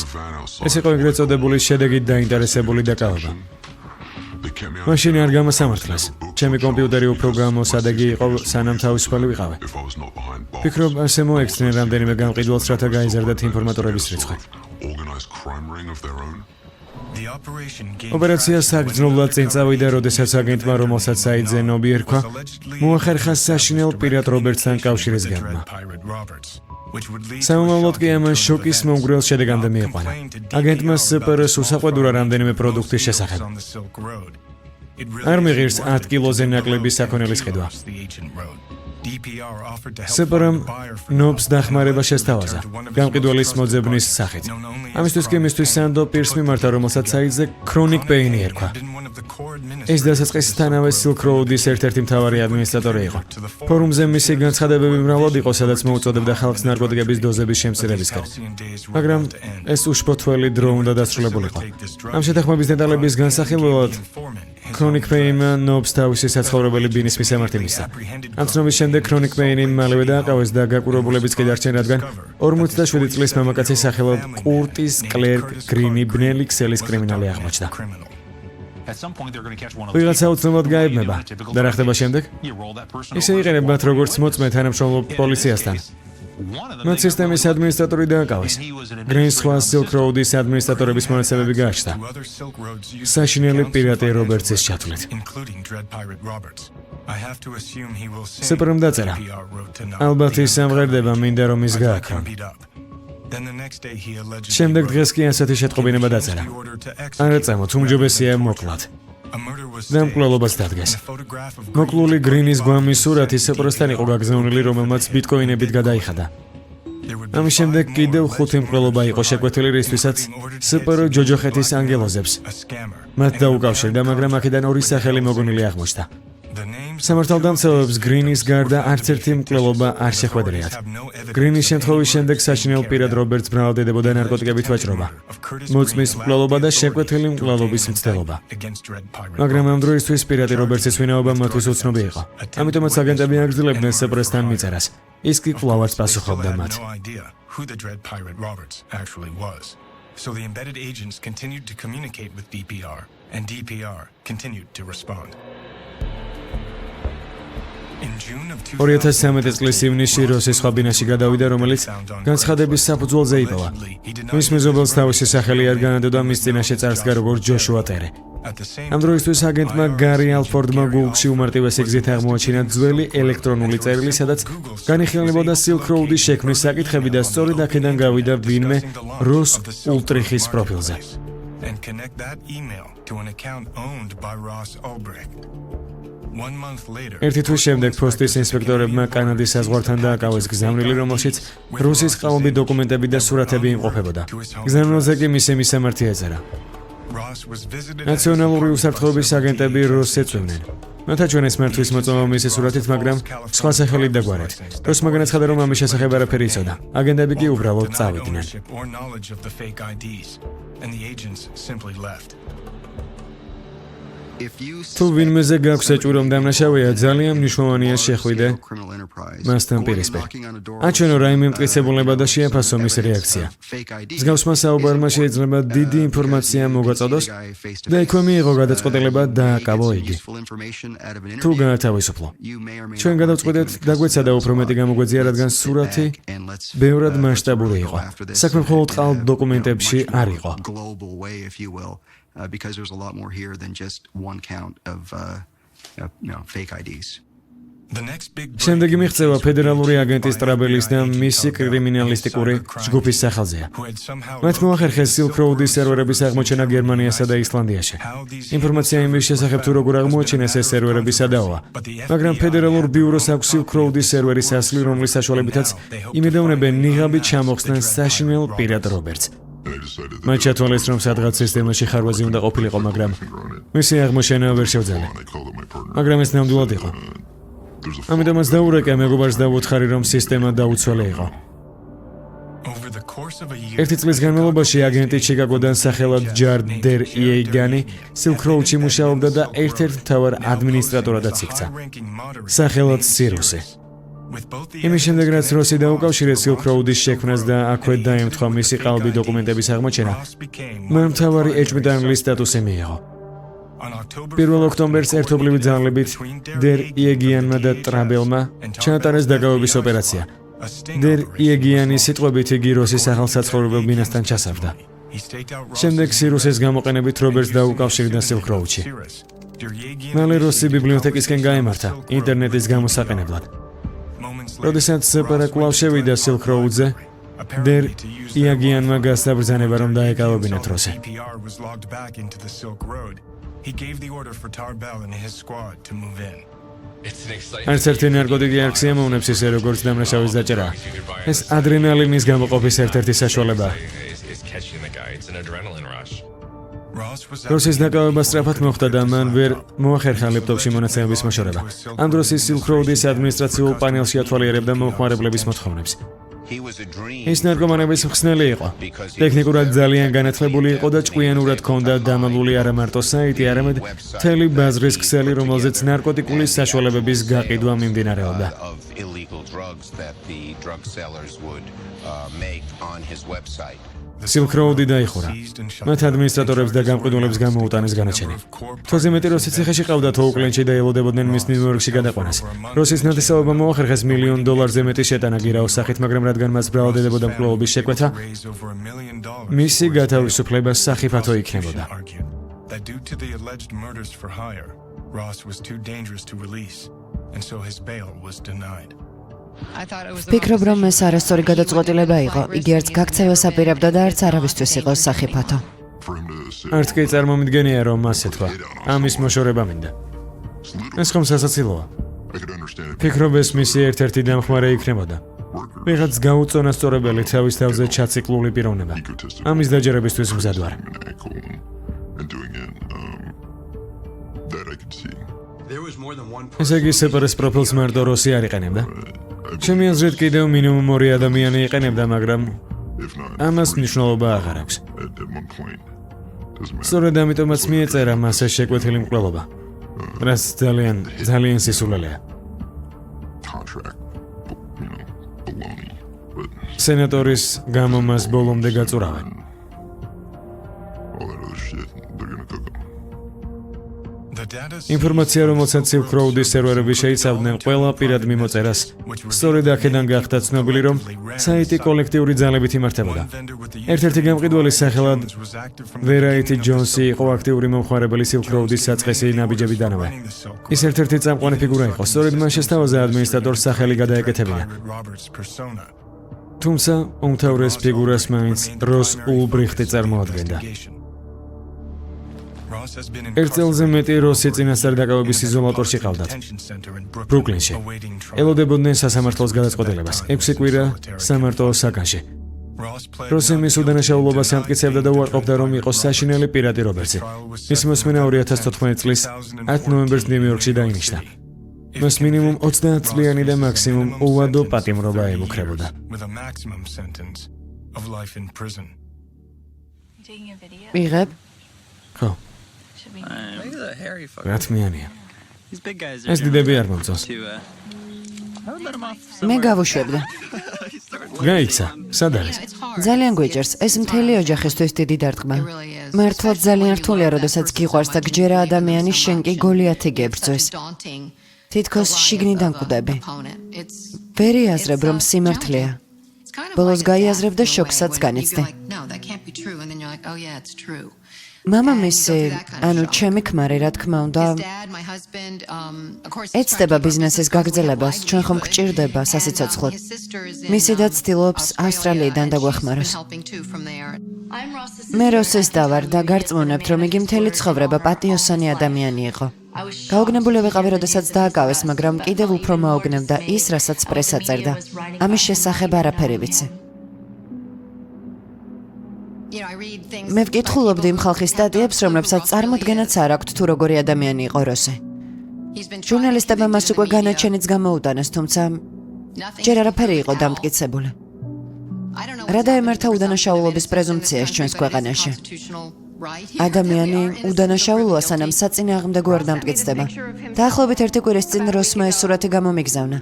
ეს იყო ეგრეთ წოდებული შედეგით დაინტერესებული დაკავება. მაშინ არ გამოსამართლეს. ჩემი კომპიუტერი უფრო გამოსადეგი იყო, სანამ თავისუფალი ვიყავი. ვფიქრობ, ასე მოექცნენ რამდენიმე გამყიდველს, რათა გაიზარდათ ინფორმატორების რიცხვი. ოპერაცია საგრძნობლად წინ წავიდა, როდესაც აგენტმა, რომელსაც საიძე ნობი ერქვა, მოახერხა საშინელ პირად რობერტსთან კავშირის გეგმა. სამომავლოდ კი ამან შოკის მომგვრელ შედეგამდე მიიყვანა. აგენტმა სპრ-ს უსაყვედურა რამდენიმე პროდუქტის შესახებ. არ მიღირს 10 კილოზე ნაკლები საქონელის ყიდვა. სპრ-მ ნობს დახმარება შესთავაზა, გამყიდველის მოძებნის სახით. ამისთვის კი მისთვის სანდო პირს მიმართა, რომელსაც საიძე ქრონიკ პეინი ერქვა. ეს დასაწყისთანავე Silk Road-ის ერთ-ერთი მთავარი ადმინისტრატორი იყო. ფორუმზე მისი განცხადებები მრავლად იყო, სადაც მოუწოდებდა ხალხს ნარკოტიკების დოზების შემცირებისკენ. მაგრამ ეს უშფოთველი დრო უნდა დასრულებულიყო. ამ შეთანხმების დეტალების განსახილველად ქრონიკ პეინმა ნობს თავისი საცხოვრებელი ბინის მისამართი მისცა. ამ ცნობის შემდეგ ქრონიკ პეინი მალევე დააკავეს და გაკურებულებიც კი დარჩენ, რადგან 47 წლის მამაკაცის სახელად კურტის კლერკ გრინი ბნელი ქსელის კრიმინალი აღმოჩნდა. ვიღაცა უცნობად გაებნება და რა ხდება შემდეგ? ისე იყენებათ როგორც მოწმე თანამშრომლობ პოლიციასთან. მათ სისტემის ადმინისტრატორი დააკავეს. გრინს სხვა Silk Road-ის ადმინისტრატორების მონაცემები გააჩნდა. საშინელი პირატი რობერტსის ჩათვლით. სპრ-მ დაწერა. ალბათ ის ამღერდება, მინდა რომ ის გააქრონ. შემდეგ დღეს კი ასეთი შეტყობინება დაწერა. არ ეწამოთ, უმჯობესია მოკლათ. და მკვლელობას დადგეს. მოკლული გრინის გვამის სურათი სპრ-სთან იყო გაგზავნილი, რომელმაც ბიტკოინებით გადაიხადა. ამის შემდეგ კიდევ 5 მკვლელობა იყო შეკვეთილი, რისთვისაც სპრ ჯოჯოხეთის ანგელოზებს მათ დაუკავშირდა, მაგრამ აქედან ორი სახელი მოგონილი აღმოჩნდა. სამართალდამცავებს გრინის გარდა არც ერთი მკვლელობა არ შეხვედრიათ. გრინის შემთხვევის შემდეგ საშინელ პირად რობერტს ბრალდებოდა ნარკოტიკებით ვაჭრობა, მოწმის მკვლელობა და შეკვეთილი მკვლელობის მცდელობა. მაგრამ ამ დროისთვის პირატი რობერტსის ვინაობა მათთვის უცნობი იყო. ამიტომაც აგენტები აგრძელებდნენ სპრ-სთან მიწერას. ის კი კვლავაც პასუხობდა მათ. So the embedded agents continued to communicate with DPR, and DPR continued to respond. 2013 წლის ივნისში როსის სხვა ბინაში გადავიდა, რომელიც განცხადების საფუძველზე იპოვა. მის მეზობელს თავისი სახელი არ განადოდა, მის წინაშე წარსდგა როგორც ჯოშუა ტერე. ამ დროისთვის აგენტმა გარი ალფორდმა გუგლში უმარტივესი გზით აღმოაჩინა ძველი ელექტრონული წერილი, სადაც განიხილებოდა Silk Road-ის შექმნის საკითხები და სწორედ აქედან გავიდა ვინმე როს ულტრიხის პროფილზე. ერთი თვის შემდეგ პოსტის ინსპექტორებმა კანადის საზღვართან დააკავეს გზავნილი, რომელშიც რუსის ყალბი დოკუმენტები და სურათები იმყოფებოდა. გზავნილზე კი მისი მისამართი ეწერა. ნაციონალური უსაფრთხოების აგენტები როსს ეწვევდნენ. მათ აჩვენეს მართვის მოწმობა მისი სურათით, მაგრამ სხვა სახელით დაგვარეთ. როსმა განაცხადა, რომ ამის შესახებ არაფერი იცოდა. აგენტები კი უბრალოდ წავიდნენ. თუ ვინმეზე გაქვს საჭირო რომ დამნაშავეა, ძალიან მნიშვნელოვანია შეხვიდე მასთან პირისპირ. აჩვენო რაიმე მტკიცებულება და შეაფასო მის რეაქცია. მსგავსმა საუბარმა შეიძლება დიდი ინფორმაცია მოგაწოდოს და იქვე მიიღო გადაწყვეტილება დააკავო იგი. თუ გაათავისუფლო. ჩვენ გადავწყვეტეთ დაგვეცადა უფრო მეტი გამოგვეძია, რადგან სურათი ბევრად მასშტაბური იყო. საქმე მხოლოდ ყალბ დოკუმენტებში არ იყო. Because there's a lot more here than just one count of fake IDs. შემდეგი მიღწევა ფედერალური აგენტის ტრაბელის და მისი კრიმინალისტიკური ჯგუფის სახელზეა. მათ მოახერხეს Silk Road-ის სერვერების აღმოჩენა გერმანიასა და ისლანდიაში. ინფორმაცია იმის შესახებ თუ როგორ აღმოაჩინეს ეს სერვერები სადავოა. მაგრამ ფედერალურ ბიუროს აქვს Silk Road-ის სერვერის ასლი, რომლის საშუალებითაც იმედოვნებენ ნიღაბით ჩამოხსნან საშინელ პირად რობერტს. მათ ჩათვალეს, რომ სადღაც სისტემაში ხარვაზი უნდა ყოფილიყო, მაგრამ მისი აღმოჩენა ვერ შევძალე. მაგრამ ეს ნამდვილად იყო. ამიტომაც დაურეკე მეგობარს და ვუთხარი, რომ სისტემა დაუცველე იყო. ერთი წლის განმავლობაში აგენტი ჩიკაგოდან სახელად ჯარ დერ იეიგანი Silk Road-ში მუშაობდა და ერთ-ერთ მთავარ ადმინისტრატორადაც იქცა. სახელად სირუსი. იმის შემდეგ, რაც როსი დაუკავშირეს Silk Road-ის შექმნას და აქვე დაემთხვა მისი ყალბი დოკუმენტების აღმოჩენა, მან მთავარი ეჭვმიტანილის სტატუსი მიიღო. 1 ოქტომბერს ერთობლივი ძალებით დერ იეგიანმა და ტრაბელმა ჩაატარეს დაკავების ოპერაცია. დერ იეგიანი სიტყვებით იგი როსის ახალსაცხოვრებელ ბინასთან ჩასავდა. შემდეგ სირუსის გამოყენებით რობერტს დაუკავშირდა Silk Road-ში. მალე როსი ბიბლიოთეკისკენ გაემართა ინტერნეტის გამოსაყენებლად. როდესაც სეპარა შევიდა Silk Road-ზე, დერ იეგიანმა გასაბრძანება რომ დაეკავებინათ როსი. არც ერთი ნარკოტიკი არ ქსიამოვნებს ისე როგორც დამნაშავის დაჭერა. ეს ადრენალინის გამოყოფის ერთ-ერთი საშუალებაა. როსის დაკავება სწრაფად მოხდა და მან ვერ მოახერხა ლეპტოპში მონაცემების მოშორება. ამ დროს ის Silk Road-ის ადმინისტრაციულ პანელში ათვალიერებდა მომხმარებლების მოთხოვნებს. ის ნარკომანების მხსნელი იყო. ტექნიკურად ძალიან განათლებული იყო და ჭკვიანურად ჰქონდა დამალული არა მარტო საიტი, არამედ მთელი ბაზრის ქსელი, რომელზეც ნარკოტიკული საშუალებების გაყიდვა მიმდინარეობდა. Silk Road-ი დაიხურა. მათ ადმინისტრატორებს და გამყიდველებს გამოუტანეს განაჩენი. თვეზე მეტი როსის ციხეში ყავდათ ოუკლენდში და ელოდებოდნენ მის ნიუ-იორკში გადაყვანას. როსის ნათესაობა მოახერხეს $1 მილიონ მეტი შეტანა გირაოს სახით, მაგრამ რადგან მას ბრალდებოდა მკვლელობის შეკვეთა, მისი გათავისუფლება სახიფათო იქნებოდა. ვფიქრობ, რომ ეს არასწორი გადაწყვეტილება იყო. იგი არც გაქცევას აპირებდა და არც არავისთვის იყო სახიფათო. არც კი წარმომიდგენია, რომ მას ეთქვა. ამის მოშორება მინდა. ეს ხომ სასაცილოა. ვფიქრობ, ეს მისი ერთ-ერთი დამხმარე იქნებოდა. ვიღაც გაუწონასწორებელი თავის თავზე ჩაციკლული პიროვნება. ამის დაჯერებისთვის მზად ვარ. ესე იგი, სეპარის პროფილს მარტო როსი არ იყენებდა. ჩემი აზრით კიდევ მინიმუმ 2 ადამიანი იყენებდა, მაგრამ ამას მნიშვნელობა აღარ აქვს. სწორედ ამიტომაც მიეწერა მას ეს შეკვეთილი მკვლელობა, რაც ძალიან სისულელეა. სენატორის გამო მას ბოლომდე გაწურავენ. ინფორმაცია, რომელსაც Silk Road-ის სერვერები შეიცავდნენ ყველა პირად მიმოწერას, სწორედ აქედან გახდა ცნობილი, რომ საიტი კოლექტიური ძალებით იმართებოდა. ერთ-ერთი გამყიდველი სახელად ვერაიტი ჯონსი იყო აქტიური მომხმარებელი Silk Road-ის საწყისი ნაბიჯებიდანავე. ის ერთ-ერთი წამყვანი ფიგურა იყო, სწორედ მან შესთავაზა ადმინისტრატორს სახელი გადაეკეთებინა. თუმცა უმთავრეს ფიგურას მაინც როს ულბრიხტი წარმოადგენდა. ერთ წელზე მეტი როსი წინასწარ დაკავების იზოლატორში ყავდათ, ბრუკლინში. ელოდებოდნენ სასამართლოს გადაწყვეტილებას, 6 კვირა სამარტო საკანში. როსი მის უდანაშაულობას ამტკიცებდა და უარყოფდა, რომ იყო საშინელი პირადი რობერტსი. მისი მოსმენა 2014 წლის 10 ნოემბერს ნიუ-იორკში დაინიშნა. მას მინიმუმ 30 წლიანი და მაქსიმუმ უვადო პატიმრობა ემუქრებოდა. იღებ? ხო. რა თმიანია. ეს დიდები არ მომწონს. მე გავუშვებდი. გაიქცა, სად არის? ძალიან გვიჭერს, ეს მთელი ოჯახისთვის დიდი დარტყმა. მართლაც ძალიან რთულია, როდესაც გიყვარს და გჯერა ადამიანი, შენ კი გოლიათი გებრძვის. თითქოს შიგნიდან კვდები. ვერ იაზრებ, რომ სიმართლეა. ბოლოს გაიაზრებ და შოკსაც განიცდი. მამამისი, ანუ ჩემი ქმარი, რა თქმა უნდა, ეცდება ბიზნესის გაგრძელებას, ჩვენ ხომ გვჭირდება სასიცოცხლოდ. მისი და ცდილობს ავსტრალიიდან დაგვეხმაროს. მე როსის და ვარ და გარწმუნებთ, რომ იგი მთელი ცხოვრება პატიოსანი ადამიანი იყო. გაოგნებული ვიყავი, როდესაც დააკავეს, მაგრამ კიდევ უფრო მაოგნებდა ის, რასაც პრესა წერდა. ამის შესახებ არაფერი ვიცი. მე ვკითხულობდი იმ ხალხის სტატიებს, რომლებსაც წარმოდგენაც არ აქვთ თუ როგორი ადამიანი იყო როსი. ჟურნალისტებმა მას უკვე განაჩენიც გამოუტანეს, თუმცა ჯერ არაფერი იყო დამტკიცებული. რა დაემართა უდანაშაულობის პრეზუმპციას ჩვენს ქვეყანაში? ადამიანი უდანაშაულოა, სანამ საწინააღმდეგო არ დამტკიცდება. დაახლოებით 1 კვირის წინ როსმა ეს სურათი გამომიგზავნა.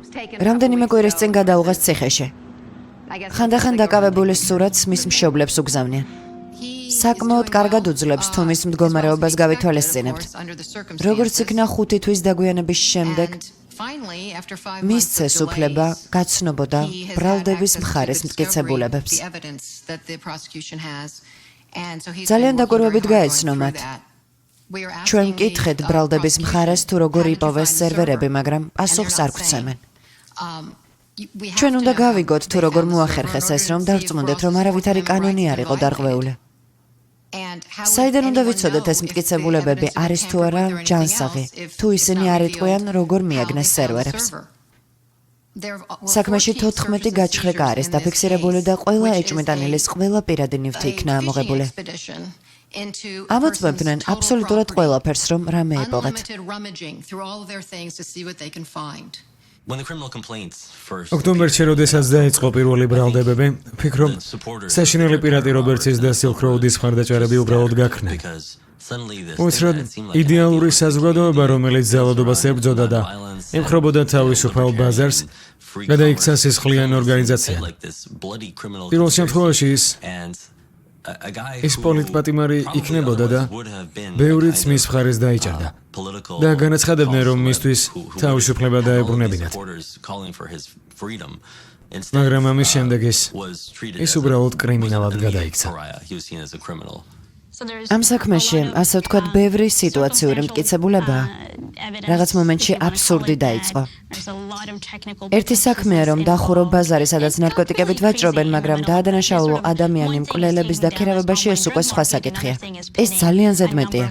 რამდენიმე კვირის წინ გადაუღეს ციხეში. ხანდახან დაკავებული სურათს მის მშობლებს უგზავნიან. საკმაოდ კარგად უძლებს, თუ მის მდგომარეობას გავითვალისწინებთ. როგორც იქნა 5 თვის დაგვიანების შემდეგ, მისცეს უფლება გაცნობოდა ბრალდების მხარეს მტკიცებულებებს. ძალიან დაკვირვებით გაეცნო მათ. ჩვენ მკითხეთ ბრალდების მხარეს თუ როგორ იპოვეს სერვერები, მაგრამ პასუხს არ გვცემენ. ჩვენ უნდა გავიგოთ თუ როგორ მოახერხეს ეს, რომ დავწმუნდეთ, რომ არავითარი კანონი არ იყო დარღვეული. საიდან უნდა ვიცოდეთ ეს მტკიცებულებები არის თუ არა ჯანსაღი, თუ ისინი არ იტყვიან როგორ მიაგნეს სერვერებს. საქმეში 14 გაჩხრეკა არის დაფიქსირებული და ყველა ეჭვმიტანილის ყველა პირადი ნივთი იქნა ამოღებული. ამოწმებდნენ აბსოლუტურად ყველაფერს, რომ რამე იპოვეთ. ოქტომბერში, როდესაც დაიწყო პირველი ბრალდებები, ვფიქრობ, საშინელი პირატი რობერტსის და სილკ როუდის მხარდაჭერები უბრალოდ გაქრნენ. უცრად იდეალური საზოგადოება, რომელიც ძალადობას ებრძოდა და ემხრობოდა თავისუფალ ბაზარს, გადაიქცა სისხლიან ორგანიზაციად. პირველ შემთხვევაში ის პოლიტპატიმარი იქნებოდა და ბევრიც მის მხარეს დაიჭერდა და განაცხადებდნენ, რომ მისთვის თავისუფლება დაებრუნებინათ. მაგრამ ამის შემდეგ ის უბრალოდ კრიმინალად გადაიქცა. ამ საქმეში, ასე ვთქვათ, ბევრი სიტუაციური მტკიცებულებაა. რაღაც მომენტში აბსურდი დაიწყო. ერთი საქმეა, რომ დახურო ბაზარი, სადაც ნარკოტიკებით ვაჭრობენ, მაგრამ დაადანაშაულო ადამიანი მკვლელების დაქირავებაში, ეს უკვე სხვა საკითხია. ეს ძალიან ზედმეტია.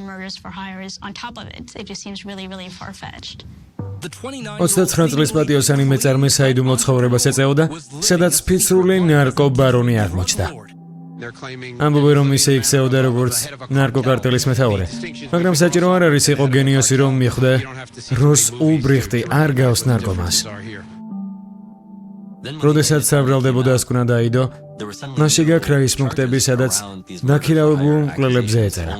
29 წლის პატიოსანი მეწარმე საიდუმლო ცხოვრებას ეწეოდა, სადაც ფიცრული ნარკობარონი აღმოჩნდა. ამბობენ, რომ ისე იქცეოდა როგორც ნარკოკარტელის მეთაური. მაგრამ საჭირო არ არის იყო გენიოსი, რომ მიხვდა, როს ულბრიხტი არ გავს ნარკომანს. როდესაც საბრალდებოდა ასკუნა დაიდო, მასში გაქრა ის პუნქტები, სადაც დაქირავებულ მკვლელებზე ეწერა.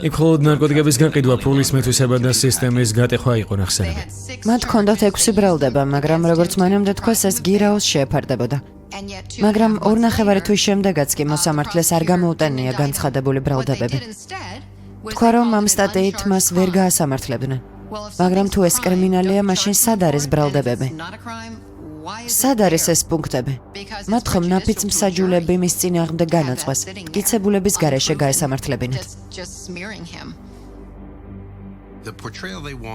იქ მხოლოდ ნარკოტიკების გაყიდვა, ფულის მითვისება და სისტემის გატეხვა იყო ნახსენები. მათ ჰქონდათ 6 ბრალდება, მაგრამ როგორც მანამდე თქვას, ეს გირაოს შეეფარდებოდა. მაგრამ 2.5 თვის შემდეგაც კი მოსამართლეს არ გამოუტანია განცხადებული ბრალდებები. თქვა, რომ ამ სტატიით მას ვერ გაასამართლებდნენ. მაგრამ თუ ეს კრიმინალია, მაშინ სად არის ბრალდებები? სად არის ეს პუნქტები? მათ ხომ ნაფიც მსაჯულები მის წინააღმდეგ განაწყვეს, მტკიცებულების გარეშე გაესამართლებინათ.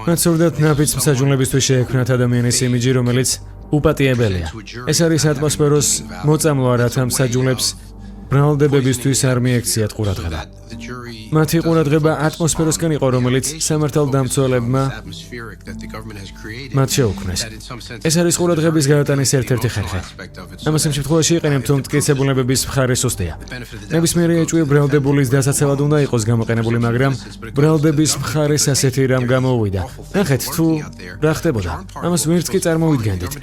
მათ სურდათ ნაფიც მსაჯულებისთვის შეექმნათ ადამიანის იმიჯი, რომელიც უპატიებელია. ეს არის ატმოსფეროს მოწამვლა, რათა მსაჯულებს ბრალდებებისთვის არ მიექციათ ყურადღება. მათი ყურადღება ატმოსფეროსკენ იყო, რომელიც სამართალდამცველებმა მათ შეუქმნეს. ეს არის ყურადღების გაატანის ერთ-ერთი ხერხი. ამას იმ შემთხვევაში იყენებთ, თუ მტკიცებულებების მხარე სუსტია. ნებისმიერი ეჭვი ბრალდებულის დასაცავად უნდა იყოს გამოყენებული, მაგრამ ბრალდების მხარეს ასეთი რამ გამოუვიდა. ნახეთ, თუ რა ხდებოდა. ამას ვერც კი წარმოვიდგენდით.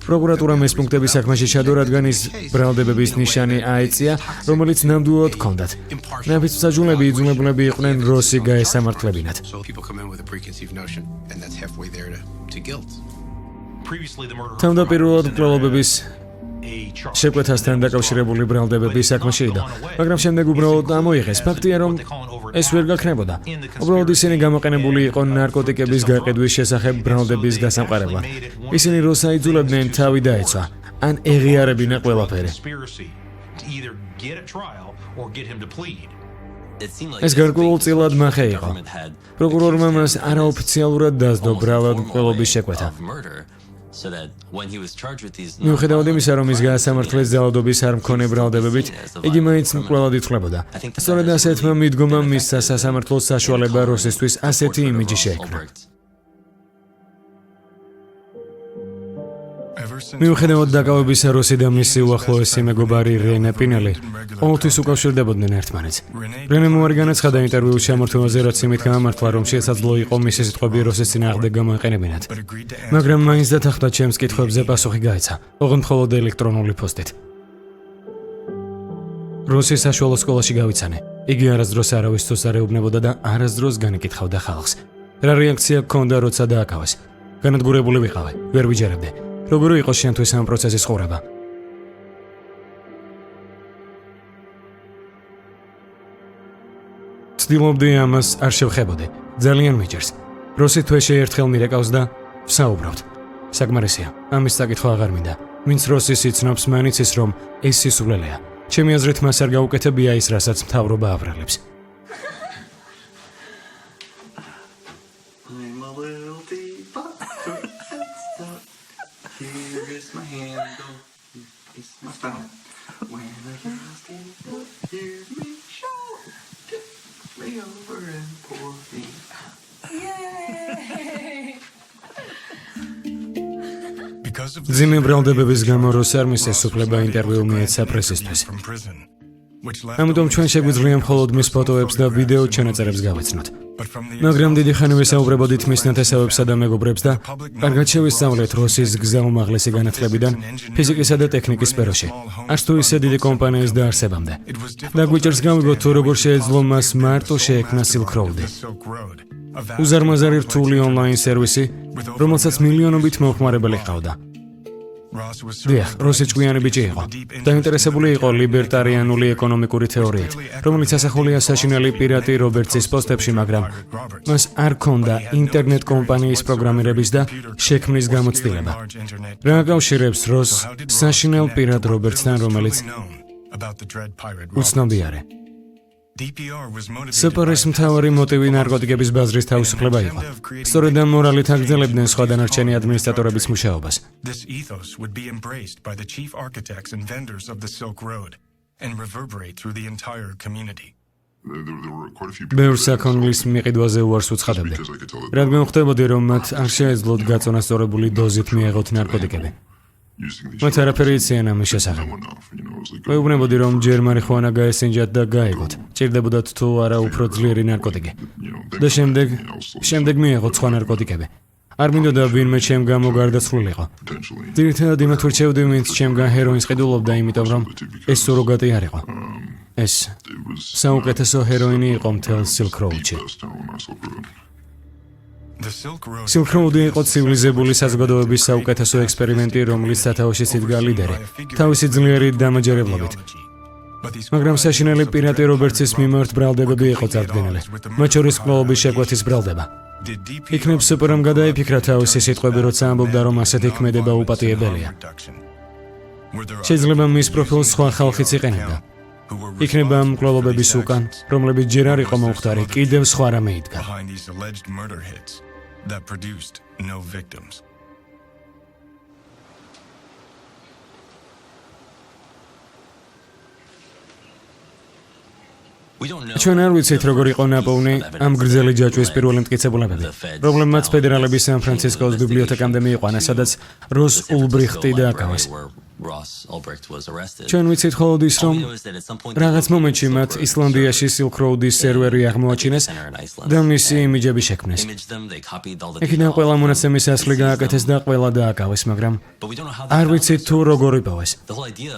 პროკურატურამ ეს პუნქტები საქმეში ჩადო, რადგან ის ბრალდებების ნიშანი აეწია რომელიც ნამდვილად ჰქონდათ. ნაბიჯ მსაჯულები იძულებულები იყვნენ როსი გაესამართლებინათ. თავდაპირველად მკვლელობების შეკვეთასთან დაკავშირებული ბრალდებები საქმე შეიდო, მაგრამ შემდეგ უბრალოდ ამოიღეს. ფაქტია, რომ ეს ვერ გაქნებოდა. უბრალოდ ისინი გამოყენებული იყო ნარკოტიკების გაყიდვის შესახებ ბრალდების გასამყარებლად. ისინი როს აიძულებდნენ თავი დაეცვა, ან ეღიარებინა ყველაფერი. ეს გარკვეულწილად მახე იყო. პროკურორმა მას არაოფიციალურად დასდო ბრალად მკვლელობის შეკვეთა. მიუხედავად იმისა, რომ ის გაასამართლეს ძალადობის არ მქონე ბრალდებებით, იგი მაინც მკვლელად ითვლებოდა. სწორედ ასეთმა მიდგომამ მისცა სასამართლოს საშუალება როსისთვის ასეთი იმიჯი შეექმნა. მიუხედავად დაკავებისა, როსი და მისი უახლოესი მეგობარი რენე პინელი ყოველთვის უკავშირდებოდნენ ერთმანეთს. რენემ უარი განაცხადა ინტერვიუში ამორთმევაზე, რაც იმით გაამართლა, რომ შესაძლო იყო მისი სიტყვები როსის წინააღმდეგ გამოეყენებინათ. მაგრამ მაინც დათანხმდა ჩემს კითხვებზე პასუხი გაეცა, ოღონდ მხოლოდ ელექტრონული პოსტით. როსი საშუალო სკოლაში გავიცანე. იგი არასდროს არავისთვის არ ეუბნებოდა და არასდროს განეკითხავდა ხალხს. რა რეაქცია ჰქონდა, როცა დააკავეს? განადგურებული ვიყავი, ვერ ვიჯერებდე. როგორი იყო შენთვის ამ პროცესის ყურება? ცდილობდი ამას არ შევხებოდი. ძალიან მიჯერს. როსი თვეში ერთხელ მირეკავს და ვსაუბრობთ. საკმარისია. ამის საკითხვა აღარ მინდა. ვინც როსის იცნობს, მაინც ის რომ ეს სისულელეა. ჩემი აზრით მას არ გაუკეთებია ის, რასაც მთავრობა აბრალებს. ძიმე ბრალდებების გამო როს არ მისცეს უფლება ინტერვიუ მიეცა პრესისთვის. ამიტომ ჩვენ შეგვიძლია მხოლოდ მის ფოტოებს და ვიდეო ჩანაწერებს გავეცნოთ. მაგრამ დიდი ხანი ვესაუბრებოდით მის ნათესავებსა და მეგობრებს და კარგად შევისწავლეთ როსის გზა უმაღლესი განათლებიდან ფიზიკისა და ტექნიკის სფეროში, არც თუ ისე დიდი კომპანიის დაარსებამდე. დაგვიჭერს გავიგოთ თუ როგორ შეეძლო მას მარტო შეექმნა Silk Road. უზარმაზარი რთული ონლაინ სერვისი, რომელსაც მილიონობით მომხმარებელი ჰყავდა. დიახ, როსი ჭკვიანი ბიჭი იყო. დაინტერესებული იყო ლიბერტარიანული ეკონომიკური თეორიით, რომელიც ასახულია საშინელი პირატი რობერტსის პოსტებში, მაგრამ მას არ ჰქონდა ინტერნეტ კომპანიის პროგრამირების და შექმნის გამოცდილება. რა აკავშირებს როს საშინელ პირად რობერტსთან, რომელიც უცნობიარე? სპრ-ის მთავარი მოტივი ნარკოტიკების ბაზრის თავისუფლება იყო. სწორედ ამ მორალით აგრძელებდნენ სხვა დანარჩენი ადმინისტრატორების მუშაობას. ბევრ საქონლის მიყიდვაზე უარს უცხადებდი, რადგან ხვდებოდი, რომ მათ არ შეეძლოთ გაწონასწორებული დოზით მიეღოთ ნარკოტიკები. მათ არაფერი იციან ამის შესახებ. მეუბნებოდი, რომ ჯერ მარიხუანა გაესინჯათ და გაეგოთ, ჭირდებოდათ თუ არა უფრო ძლიერი ნარკოტიკი. და შემდეგ მიეღოთ სხვა ნარკოტიკები. არ მინდოდა ვინმე ჩემ გამო გარდაცვლილიყო. ძირითადად იმათ ვირჩევდი, ვინც ჩემგან ჰეროინს ყიდულობდა, იმიტომ რომ ეს სუროგატი არ იყო. ეს საუკეთესო ჰეროინი იყო მთელ Silk Road-ში. Silk Road იყო ცივილიზებული საზოგადოების საუკეთესო ექსპერიმენტი, რომლის სათავეში იდგა ლიდერი, თავისი ძლიერი დამაჯერებლობით. მაგრამ საშინელი პირატი რობერტსის მიმართ ბრალდებები იყო წარდგენილი, მათ შორის მკვლელობის შეკვეთის ბრალდება. იქნებ სპრ-მ გადაიფიქრა თავისი სიტყვები, როცა ამბობდა, რომ ასეთი ქმედება უპატიებელია. შეიძლება მის პროფილს სხვა ხალხიც იყენებდა. იქნება მკვლელობების უკან, რომლებიც ჯერ არ იყო მომხდარი, კიდევ სხვა რამე იდგა. That produced no victims. ჩვენ არ ვიცით, როგორ იყო ნაპოვნი ამ გრძელი ჯაჭვის პირველი მტკიცებულებები. პრობლემაც ფედერალების სან ფრანცისკოს ბიბლიოთეკამდე მიიყვანა, სადაც როს ულბრიხტი დააკავეს. ჩვენ ვიცით მხოლოდ ის, რომ რაღაც მომენტში მათ ისლანდიაში Silk Road-ის სერვერი აღმოაჩინეს და მისი იმიჯები შექმნეს. იქიდან ყველა მონაცემის ასლი გააკეთეს და ყველა დააკავეს, მაგრამ არ ვიცით თუ როგორ იპოვეს.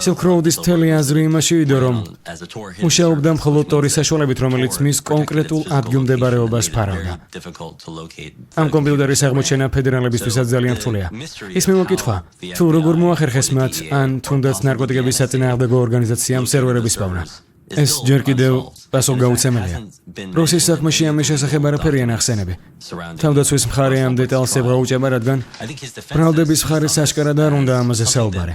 Silk Road-ის მთელი აზრი იმაში ვიდო, რომ მუშაობდა მხოლოდ ტორის საშუალებით, რომელიც მის კონკრეტულ ადგილმდებარეობას ფარავდა. ამ კომპიუტერის აღმოჩენა ფედერალებისთვისაც ძალიან რთულია. ის მემოკითხვა, თუ როგორ მოახერხეს მათ ან თუნდაც ნარკოტიკების საწინააღმდეგო ორგანიზაციამ სერვერების პოვნა. ეს ჯერ კიდევ პასუხგაუცემელია. პროსის საქმეში ამის შესახებ არაფერია ნახსენები. თავდაცვის მხარე ამ დეტალს ებრაუჭება, რადგან ბრალდების მხარეს აშკარად არ უნდა ამაზე საუბარი.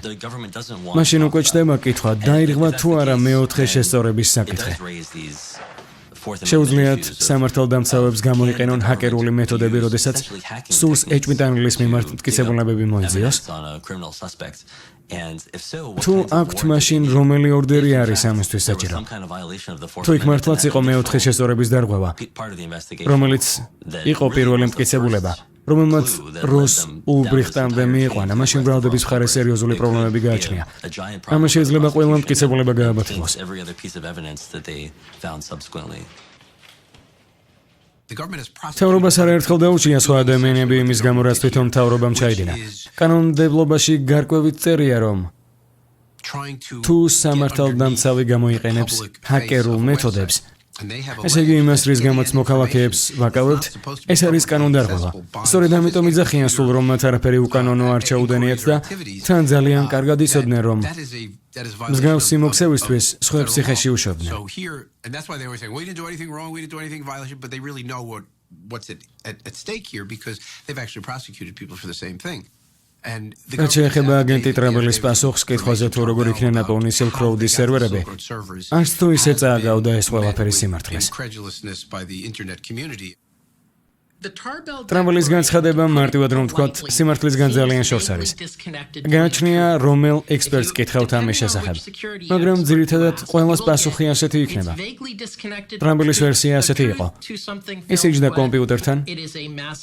მაშინ უკვე ჩდება კითხვა, დაირღვა თუ არა მეოთხე შესწორების საკითხი. შეუძლიათ სამართალდამცავებს გამოიყენონ ჰაკერული მეთოდები, როდესაც სურს ეჭვმიტანილის მიმართ მტკიცებულებები მოიძიოს. თუ აქვთ მაშინ რომელი ორდერი არის ამისთვის საჭირო? თუ იქ მართლაც იყო მეოთხე შესწორების დარღვევა, რომელიც იყო პირველი მტკიცებულება, რომელმაც როს ულბრიხტამდე მიიყვანა, მაშინ ბრალდების მხარეს სერიოზული პრობლემები გააჩნია. ამას შეიძლება ყველა მტკიცებულება გააბათილოს. მთავრობას არაერთხელ დაუჭია სხვა ადამიანები იმის გამო, რაც თვითონ მთავრობამ ჩაიდინა. კანონმდებლობაში გარკვევით წერია, რომ თუ სამართალდამცავი გამოიყენებს ჰაკერულ მეთოდებს, ესე იგი იმას, რის გამოც მოქალაქეებს ვაკავებთ, ეს არის კანონდარღვევა. სწორედ ამიტომ იძახიან სულ, რომ მათ არაფერი უკანონო არ ჩაუდენიათ და თან ძალიან კარგად იცოდნენ, რომ მსგავსი მოქცევისთვის სხვებს ციხეში უშობდნენ. რაც შეეხება აგენტი ტრაბელის პასუხს კითხვაზე, თუ როგორ იქნა ნაპოვნი Silk Road-ის სერვერები, არც თუ ისე წააგავდა ეს ყველაფერი სიმართლეს. ტრაბელის განცხადება, მარტივად რომ ვთქვათ, სიმართლისგან ძალიან შორს არის. გააჩნია, რომელ ექსპერტს კითხავთ ამის შესახებ, მაგრამ ძირითადად ყველას პასუხი ასეთი იქნება. ტრაბელის ვერსია ასეთი იყო. ის იჯდა კომპიუტერთან,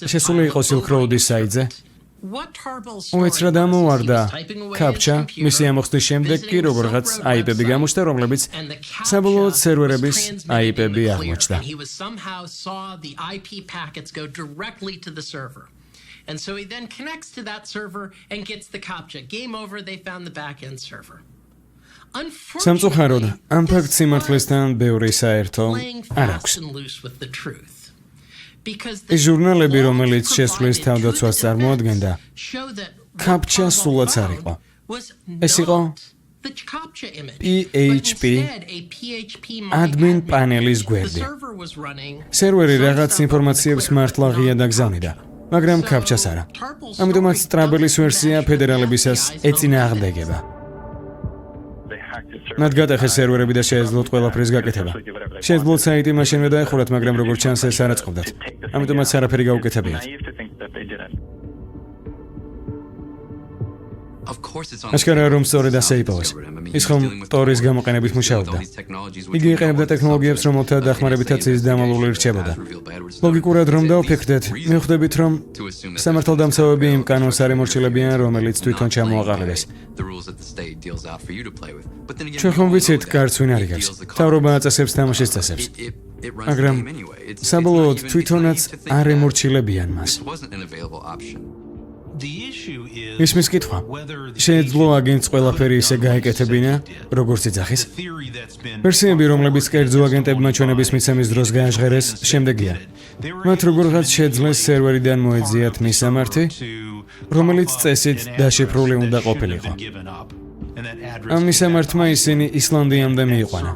შესული იყო Silk Road-ის საიტზე. უეცრად ამოვარდა კაპჩა, მისი ამოხსნის შემდეგ კი როგორღაც IP-ები გამოჩნდა, რომლებიც საბოლოოდ სერვერების IP-ები აღმოჩნდა. And so he then connects to that server and gets the CAPTCHA. Game over, they found the back-end server. სამწუხაროდ, ამ ფაქტს სიმართლესთან ბევრი საერთო არ აქვს. ის ჟურნალები, რომელიც შესვლის თავდაცვას წარმოადგენდა, კაპჩა სულაც არ იყო. ეს იყო PHP admin პანელის გვერდი. სერვერი რაღაც ინფორმაციებს მართლა ღია დაგზავნიდა, მაგრამ კაპჩას არა. ამიტომაც ტრაბელის ვერსია ფედერალებისას ეწინააღმდეგება. მათ გატეხეს სერვერები და შეეძლოთ ყველაფრის გაკეთება. შეეძლოთ საიტი მაშინვე დაეხურათ, მაგრამ როგორც ჩანს ეს არ აწყობდათ. ამიტომაც არაფერი გაუკეთებიათ. აშკარაა, რომ სწორედ ასე იპოვეს. ის ხომ ტორის გამოყენებით მუშაობდა. იგი იყენებდა ტექნოლოგიებს, რომელთა დახმარებითაც ის დამალული რჩებოდა. ლოგიკურად რომ დავფიქრდეთ, მივხვდებით, რომ სამართალდამცავები იმ კანონს არ ემორჩილებიან, რომელიც თვითონ ჩამოაყალიბეს. ჩვენ ხომ ვიცით, კარც ვინ არიგებს. მთავრობა აწესებს თამაშის წესებს. მაგრამ საბოლოოდ თვითონაც არ ემორჩილებიან მას. ისმის კითხვა, შეეძლო აგენტს ყველაფერი ისე გაეკეთებინა, როგორც იძახის? ვერსიები, რომლებიც კერძო აგენტებმა ჩვენების მიცემის დროს გააჟღერეს, შემდეგია. მათ როგორღაც შეძლეს სერვერიდან მოეძიათ მისამართი, რომელიც წესით დაშიფრული უნდა ყოფილიყო. ამ მისამართმა ისინი ისლანდიამდე მიიყვანა.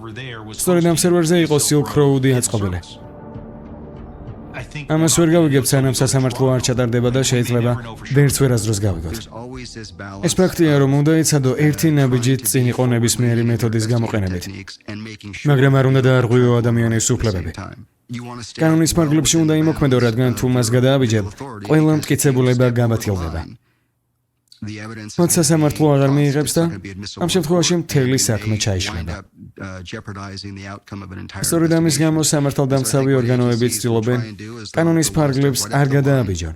სწორედ ამ სერვერზე იყო Silk Road-ი აწყობილი. ამას ვერ გავიგებთ, სანამ სასამართლო არ ჩატარდება და შეიძლება ვერც ვერასდროს გავიგოთ. ეს ფაქტია, რომ უნდა იცადო ერთი ნაბიჯით წინ იყო ნებისმიერი მეთოდის გამოყენებით, მაგრამ არ უნდა დაარღვიო ადამიანის უფლებები. კანონის ფარგლებში უნდა იმოქმედო, რადგან თუ მას გადააბიჯებ, ყველა მტკიცებულება გაბათილდება. მათ სასამართლო აღარ მიიღებს და ამ შემთხვევაში მთელი საქმე ჩაიშლება. სწორედ ამის გამო სამართალდამცავი ორგანოები ცდილობენ კანონის ფარგლებს არ გადააბიჯონ.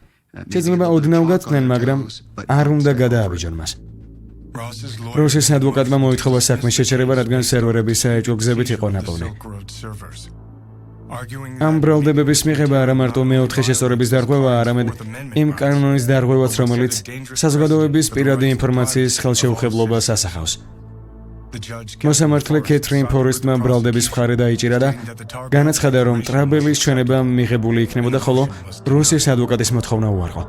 შეიძლება ოდნავ გაწდნენ, მაგრამ არ უნდა გადააბიჯონ მას. როსის ადვოკატმა მოითხოვა საქმის შეჩერება, რადგან სერვერები საეჭვო გზებით იყო ნაპოვნი. ამ ბრალდებების მიღება არა მარტო მეოთხე შესწორების დარღვევა, არამედ იმ კანონის დარღვევაც, რომელიც საზოგადოების პირადი ინფორმაციის ხელშეუხებლობას ასახავს. მოსამართლე კეთრინ ფორესტმა ბრალდების მხარე დაიჭირა და განაცხადა, რომ ტრაბელის ჩვენება მიღებული იქნებოდა, ხოლო რუსის ადვოკატის მოთხოვნა უარყო.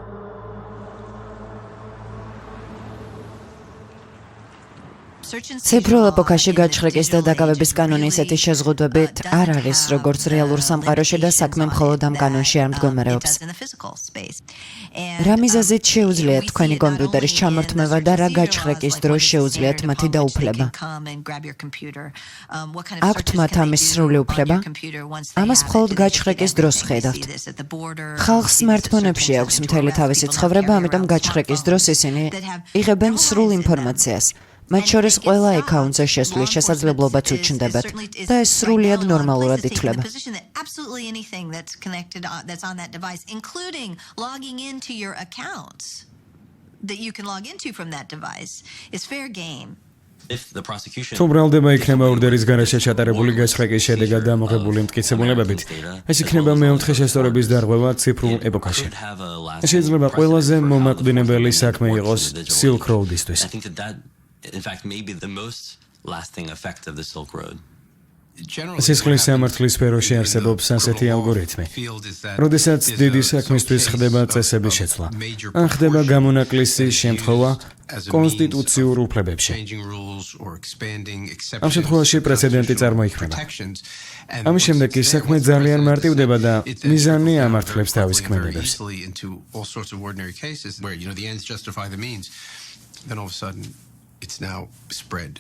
ციფრულ ეპოქაში გაჩხრეკის და დაკავების კანონი ისეთი შეზღუდვებით არ არის, როგორც რეალურ სამყაროში და საქმე მხოლოდ ამ კანონში არ მდგომარეობს. რა მიზეზით შეუძლიათ თქვენი კომპიუტერის ჩამორთმევა და რა გაჩხრეკის დროს შეუძლიათ მათი დაუფლება? აქვთ მათ ამის სრული უფლება? ამას მხოლოდ გაჩხრეკის დროს ხედავთ. ხალხს სმარტფონებში აქვს მთელი თავისი ცხოვრება, ამიტომ გაჩხრეკის დროს ისინი იღებენ სრულ ინფორმაციას. მათ შორის ყველა აკაუნტზე შესვლის შესაძლებლობაც უჩნდებათ და ეს სრულიად ნორმალურად ითვლება. თუ ბრალდება იქნება ორდერის გარეშე ჩატარებული გაჩხრეკის შედეგად დამოღებული მტკიცებულებებით, ეს იქნება მეოთხე შესწორების დარღვევა ციფრულ ეპოქაში. შეიძლება ყველაზე მომაკვდინებელი საქმე იყოს Silk Road-ისთვის. In fact, maybe the most lasting effect of the Silk Road. სისხლის სამართლის სფეროში არსებობს ასეთი ალგორითმი. როდესაც დიდი საქმისთვის ხდება წესების შეცვლა, ან ხდება გამონაკლისის შემთხვევა კონსტიტუციურ უფლებებში. ამ შემთხვევაში პრეცედენტი წარმოიქმნება. ამის შემდეგ კი საქმე ძალიან მარტივდება და მიზანი ამართლებს თავის ქმედებებს. It's now spread.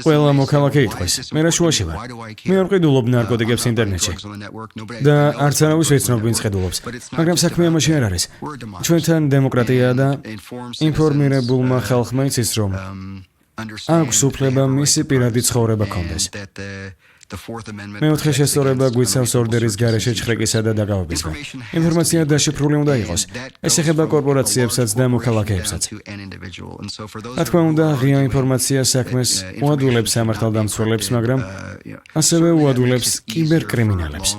ყველა მოქალაქე იტყვის, მე რა შუაში ვარ? მე არ ვყიდულობ ნარკოტიკებს ინტერნეტში და არც არავის ვეცნობ, ვინც ყიდულობს, მაგრამ საქმე ამაში არ არის. ჩვენთან დემოკრატიაა და ინფორმირებულმა ხალხმა იცის, რომ აქვს უფლება მისი პირადი ცხოვრება კონდეს. მეოთხე შესწორება გვიცავს ორდერის გარეშე ჩხრეკისა და დაკავებისგან. ინფორმაცია დაშიფრული უნდა იყოს. ეს ეხება კორპორაციებსაც და მოქალაქეებსაც. რა თქმა უნდა, ღია ინფორმაცია საქმეს უადვილებს სამართალდამცველებს, მაგრამ ასევე უადვილებს კიბერკრიმინალებს.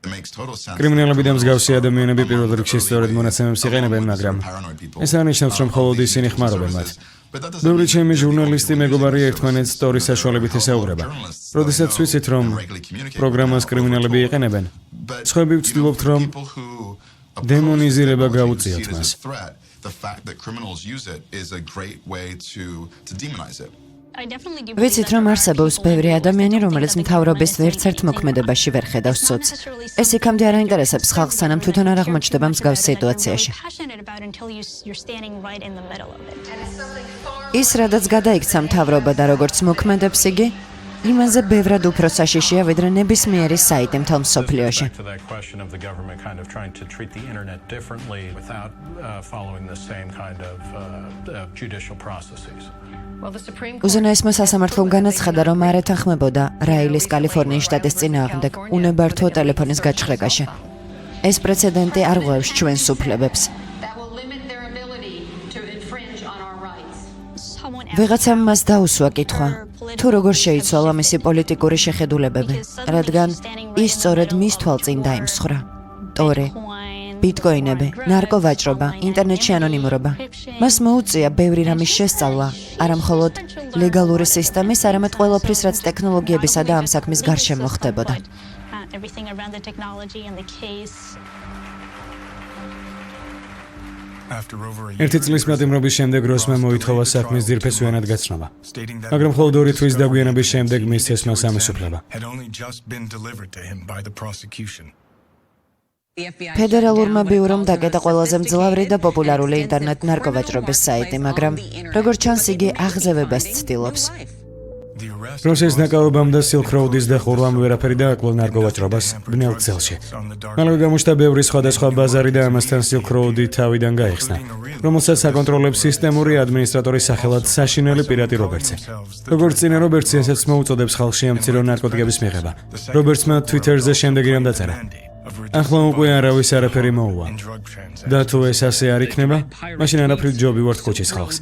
კრიმინალები და მსგავსი ადამიანები პირველ რიგში სწორედ მონაცემებს იყენებენ, მაგრამ ეს არ ნიშნავს, რომ მხოლოდ ისინი ხმარობენ მათ. ბევრი ჩემი ჟურნალისტი მეგობარი ერთმანეთს სტორის საშუალებით ესაუბრება. როდესაც ვიცით, რომ პროგრამას კრიმინალები იყენებენ, სხვები ვცდილობთ, რომ დემონიზირება გაუწიოთ მას. ვიცით, რომ არსებობს ბევრი ადამიანი, რომელიც მთავრობის ვერცერთ მოქმედებაში ვერ ხედავს ცოდს. ეს იქამდე არ აინტერესებს ხალხს, სანამ თვითონ არ აღმოჩნდება მსგავს სიტუაციაში. ის, რადაც გადაიქცა მთავრობა და როგორც მოქმედებს იგი, იმაზე ბევრად უფრო საშიშია, ვიდრე ნებისმიერი საიტი მთელ მსოფლიოში. უზენაესმა სასამართლომ განაცხადა, რომ არ ეთანხმებოდა რაილის კალიფორნიის შტატის წინააღმდეგ უნებართვო ტელეფონის გაჩხრეკაში. ეს პრეცედენტი არ ღვევს ჩვენს უფლებებს. ვიღაცამ მას დაუსვა კითხვა, თუ როგორ შეიცვალა მისი პოლიტიკური შეხედულებები, რადგან ის სწორედ მის თვალწინ დაიმსხვრა. ტორე, ბიტკოინები, ნარკოვაჭრობა, ინტერნეტში ანონიმურობა. მას მოუწია ბევრი რამის შესწავლა, არა მხოლოდ ლეგალური სისტემის, არამედ ყველაფრის, რაც ტექნოლოგიებისა და ამ საქმის გარშემო ხდებოდა. ერთი წლის მატიმრობის შემდეგ როსმა მოითხოვა საქმის ძირფესვიანად გაცნობა, მაგრამ მხოლოდ 2 თვის დაგვიანების შემდეგ მისცეს მას ამის უფლება. ფედერალურმა ბიურომ დაკეტა ყველაზე მძლავრი და პოპულარული ინტერნეტ ნარკოვაჭრობის საიტი, მაგრამ როგორც ჩანს, იგი აღზევებას ცდილობს. როსის დაკავებამ და Silk Road-ის დახურვამ ვერაფერი დააკლო ნარკოვაჭრობას ბნელ ქსელში. მალევე გამოჩნდა ბევრი სხვადასხვა ბაზარი და ამასთან Silk Road-ი თავიდან გაიხსნა, რომელსაც აკონტროლებს სისტემური ადმინისტრატორის სახელად საშინელი პირატი რობერტსი. როგორც წინა რობერტსი, ესეც მოუწოდებს ხალხში ამცირონ ნარკოტიკების მიღება. რობერტსმა Twitter-ზე შემდეგი რამ დაწერა: ახლა უკვე არავის არაფერი მოუვა. და თუ ეს ასე არ იქნება, მაშინ არაფრით ჯობი ვართ ქუჩის ხალხს.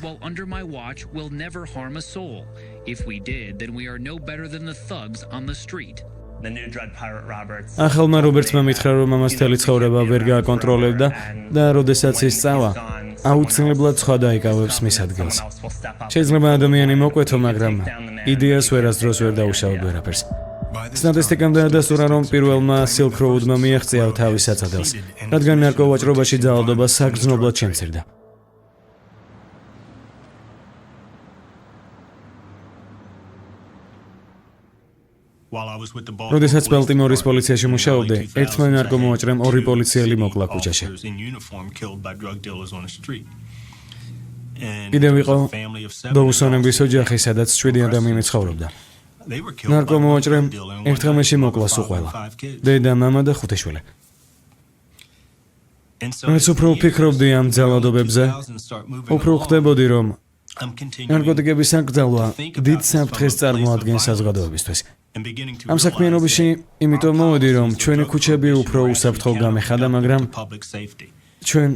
ახალმა რობერტსმა მითხრა, რომ ამას მთელი ცხოვრება ვერ გააკონტროლებდა და როდესაც ის წავა, აუცილებლად სხვა დაიკავებს მის ადგილს. შეიძლება ადამიანი მოკვეთო, მაგრამ იდეას ვერასდროს ვერ დაუშავებ ვერაფერს. სტატისტიკამ დაადასტურა, რომ პირველმა Silk Road-მა მიაღწია თავის საწადელს, რადგან ნარკოვაჭრობაში ძალადობა საგრძნობლად შემცირდა. როდესაც ბალტიმორის პოლიციაში მუშაობდი, ერთმა ნარკომოაჭრემ ორი პოლიციელი მოკლა ქუჩაში. კიდევ იყო დოუსონების ოჯახი, სადაც 7 ადამიანი ცხოვრობდა. ნარკომოაჭრემ ერთ ღამეში მოკლას უყველა. დედა, მამა და 5 შვილი. რაც უფრო ვფიქრობდი ამ ძალადობებზე, უფრო ხვდებოდი, რომ ნარკოტიკების აკრძალვა დიდ საფრთხეს წარმოადგენს საზოგადოებისთვის. ამ საქმიანობაში იმიტომ მოვედი, რომ ჩვენი ქუჩები უფრო უსაფრთხო გამეხადა, მაგრამ ჩვენ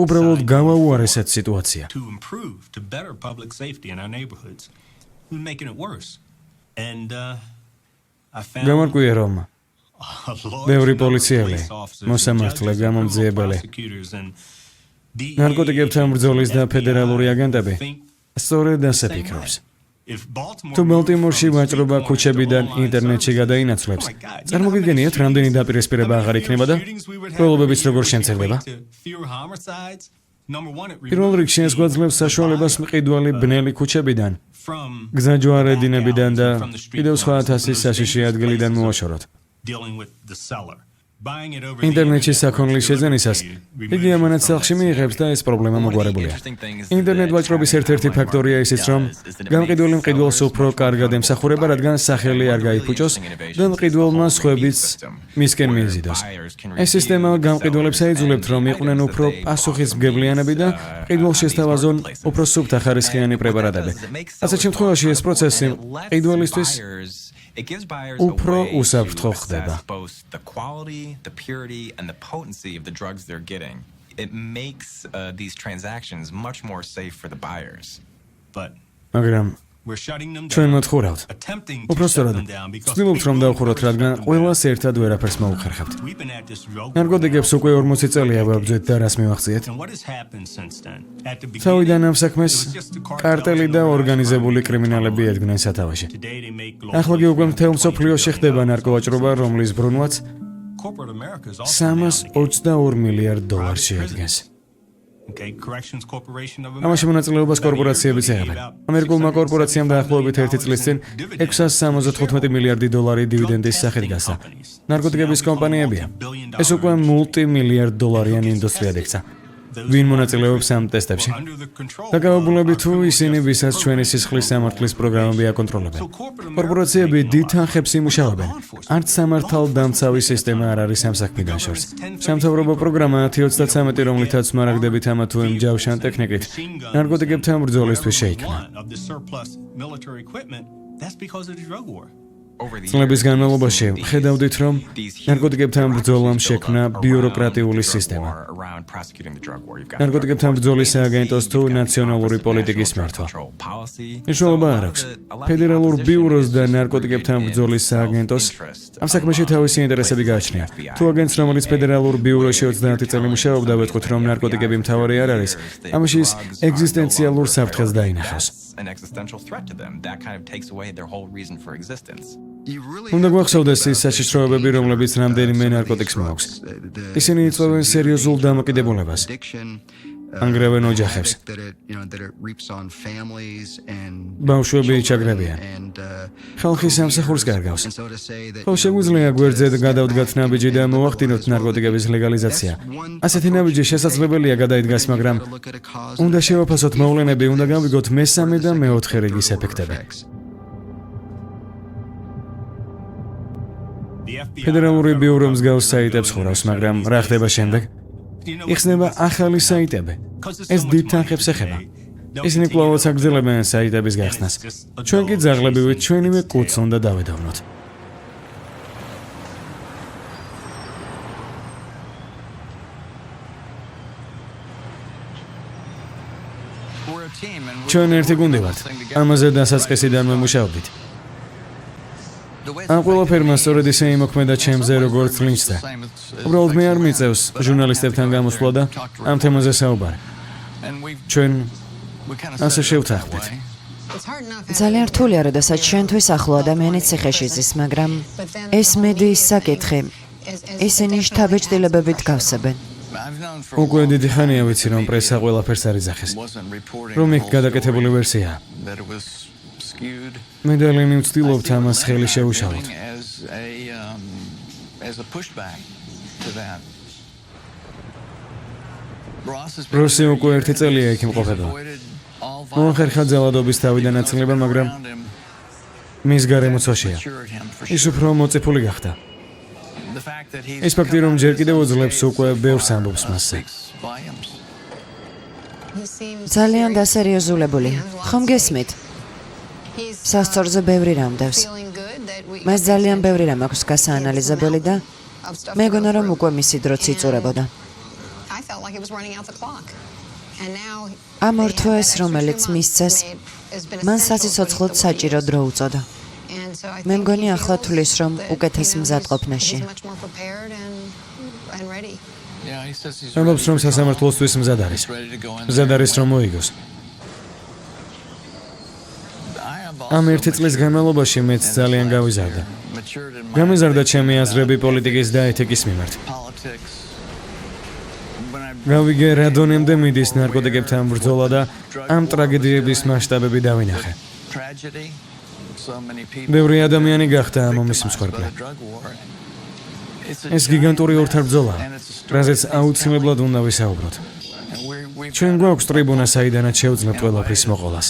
უბრალოდ გავაუარესეთ სიტუაცია. გამარკვია, რომ ბევრი პოლიციელი, მოსამართლე, გამომძიებელი, ნარკოტიკებთან ბრძოლის და ფედერალური აგენტები სწორედ ასე ფიქრობს. თუ ბალტიმორში ვაჭრობა ქუჩებიდან ინტერნეტში გადაინაცვლებს, წარმოგიდგენიათ, რამდენი დაპირისპირება აღარ იქნება და პროლობებიც როგორ შემცირდება? პირველ რიგში ეს გვაძლევს საშუალებას მყიდველი ბნელი ქუჩებიდან, გზაჯვარედინებიდან და კიდევ სხვა ათასის საშიში ადგილიდან მოვაშოროთ. ინტერნეტში საქონლის შეძენისას იგი ამანაც სახლში მიიღებს და ეს პრობლემა მოგვარებულია. ინტერნეტ ვაჭრობის ერთ-ერთი ფაქტორია ისიც, რომ გამყიდველი მყიდველს უფრო კარგად ემსახურება, რადგან სახელი არ გაიფუჭოს და მყიდველმა სხვებიც მისკენ მიიზიდოს. ეს სისტემა გამყიდველებს აიძულებთ, რომ იყვნენ უფრო პასუხისმგებლიანები და მყიდველს შესთავაზონ უფრო სუფთახარისხიანი პრეპარატები. ასეთ შემთხვევაში ეს პროცესი მყიდველისთვის უფრო უსაფრთხო ხდება. მაგრამ ჩვენ მოთხოვთ. უпростоრად ვცდილობთ, რომ დავხუროთ, რადგან ყველას ერთად ვერაფერს მოუხერხებთ. ნარკოტიკებს უკვე 40 წელია ვაბრძვით და რას მივახციეთ? თავიდან ამ საქმეს კარტელი და ორგანიზებული კრიმინალები ედგნენ სათავეში. ახლა კი უკვე მთელ მსოფლიოში ხდება ნარკოვაჭრობა, რომლის ბრუნვაც $322 მილიარდ შეადგენს. ამაში მონაწილეობას კორპორაციებიც იღებენ. ამერიკულმა კორპორაციამ დაახლოებით 1 წლის წინ $675 მილიარდი დივიდენდის სახით გასცა. ნარკოტიკების კომპანიებია. ეს უკვე მულტიმილიარდდოლარიანი ინდუსტრია იქცა. ვინ მონაწილეობს ამ ტესტებში? დაკავებულები თუ ისინი, ვისაც ჩვენი სისხლის სამართლის პროგრამები აკონტროლებენ. კორპორაციები დიდ თანხებს იმუშავებენ. არც სამართალდამცავი სისტემა არ არის ამ საქმიდან შორს. სამთავრობო პროგრამა 1033, რომლითაც მარაგდებით ამა თუ იმ ჯავშან ტექნიკით, ნარკოტიკებთან ბრძოლისთვის შეიქმნა. წლების განმავლობაში ხედავდით, რომ ნარკოტიკებთან ბრძოლამ შექმნა ბიუროკრატიული სისტემა. ნარკოტიკებთან ბრძოლის სააგენტოს თუ ნაციონალური პოლიტიკის მართვა. მნიშვნელობა არ აქვს. ფედერალურ ბიუროს და ნარკოტიკებთან ბრძოლის სააგენტოს ამ საქმეში თავისი ინტერესები გააჩნია. თუ აგენტს, რომელიც ფედერალურ ბიუროში 30 წელი მუშაობდა, ვეთქვით, რომ ნარკოტიკები მთავარი არ არის, ამაში ის ეგზისტენციალურ საფრთხეს დაინახავს. უნდა გვახსოვდეს ის საშიშროებები, რომლებიც რამდენიმე ნარკოტიკს მოაქვს. ისინი იწვევენ სერიოზულ დამოკიდებულებას. ანგრევენ ოჯახებს. ბავშვები ჩაგრებიან. ხალხი სამსახურს კარგავს. ხო, შეგვიძლია გვერდზე გადავდგათ ნაბიჯი და მოვახდინოთ ნარკოტიკების ლეგალიზაცია. ასეთი ნაბიჯი შესაძლებელია გადაიდგას, მაგრამ უნდა შევაფასოთ მოვლენები, უნდა გავიგოთ მესამე და მეოთხე რიგის ეფექტები. ფედერალური ბიურო მსგავს საიტებს ხურავს, მაგრამ რა ხდება შემდეგ? იხსნება ახალი საიტები. ეს დიდ თანხებს ეხება. ისინი კვლავაც აგრძელებენ საიტების გახსნას. ჩვენ კი ძაღლებივით ჩვენივე კუც უნდა დავედოვნოთ. ჩვენ ერთი გუნდი ვართ. ამაზე დასაწყისიდან მემუშაობდით. ამ ყველაფერმა სწორედ ისე იმოქმედა ჩემზე, როგორც ლინჩზე. უბრალოდ მე არ მიწევს ჟურნალისტებთან გამოსვლა და ამ თემაზე საუბარი. ჩვენ ასე შევთანხმდით. ძალიან რთულია, როდესაც ჩვენთვის ახლო ადამიანი ციხეში ზის, მაგრამ ეს მედიის საკითხი ისინი შთაბეჭდილებებით გავსებენ. უკვე დიდი ხანია ვიცი, რომ პრესა ყველაფერს არ იძახეს. რომ იქ გადაკეთებული ვერსია. მე და ლენი ვცდილობთ ამას ხელი შევუშალოთ. როსი უკვე ერთი წელია იქ იმყოფება. მოახერხა ძალადობის თავიდან აცილება, მაგრამ მის გარემოც ვაშია. ის უფრო მოწიფული გახდა. ის ფაქტი, რომ ჯერ კიდევ უძლებს უკვე ბევრს ამბობს მასზე. ძალიან დასერიოზულებულია. ხომ გესმით? სასწორზე ბევრი რამ დევს. მას ძალიან ბევრი რამ აქვს გასაანალიზებელი და მეგონა, რომ უკვე მისი დროც იწურებოდა. ამ ორ თვეს, რომელიც მისცეს, მან საციცოცხლოდ საჭირო დრო უწოდა. მე მგონი ახლა თulis, რომ უკეთეს მზადყოფნაში. ამბობს, რომ სასამართლოსთვის მზად არის. მზად არის, რომ მოიგოს. ამ ერთი წლის განმავლობაში მეც ძალიან გავიზარდა. გამიზარდა ჩემი აზრები პოლიტიკის და ეთიკის მიმართ. გავიგე, რა დონემდე მიდის ნარკოტიკებთან ბრძოლა და ამ ტრაგედიების მასშტაბები დავინახე. ბევრი ადამიანი გახდა ამ ომის მსხვერპლი. ეს გიგანტური ორთაბრძოლაა, რაზეც აუცილებლად უნდა ვისაუბროთ. ჩვენ გვაქვს ტრიბუნა, საიდანაც შევძლებთ ყველაფრის მოყოლას.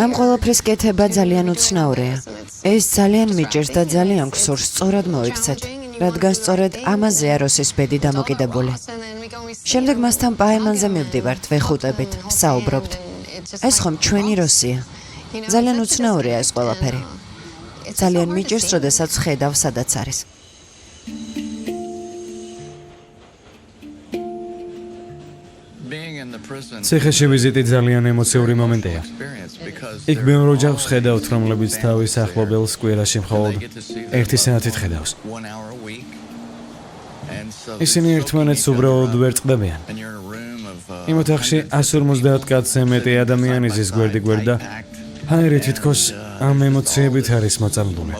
ამ ყველაფრის კეთება ძალიან უცნაურია. ეს ძალიან მიჭირს და ძალიან გსურს სწორად მოიქცეთ, რადგან სწორედ ამაზეა როსის ბედი დამოკიდებული. შემდეგ მასთან პაემანზე მივდივართ, ვეხუტებით, ვსაუბრობთ. ეს ხომ ჩვენი როსია. ძალიან უცნაურია ეს ყველაფერი. ძალიან მიჭირს, როდესაც ხედავ, სადაც არის. ციხეში ვიზიტი ძალიან ემოციური მომენტია. იქ ბევრ ოჯახს ხედავთ, რომლებიც თავის ახლობელს კვირაში მხოლოდ 1 საათით ხედავს. ისინი ერთმანეთს უბრალოდ ვერ წყდებიან. იმ ოთახში 150 კაცზე მეტი ადამიანი ზის გვერდიგვერდ და ჰაერი თითქოს ამ ემოციებით არის მოწამლული.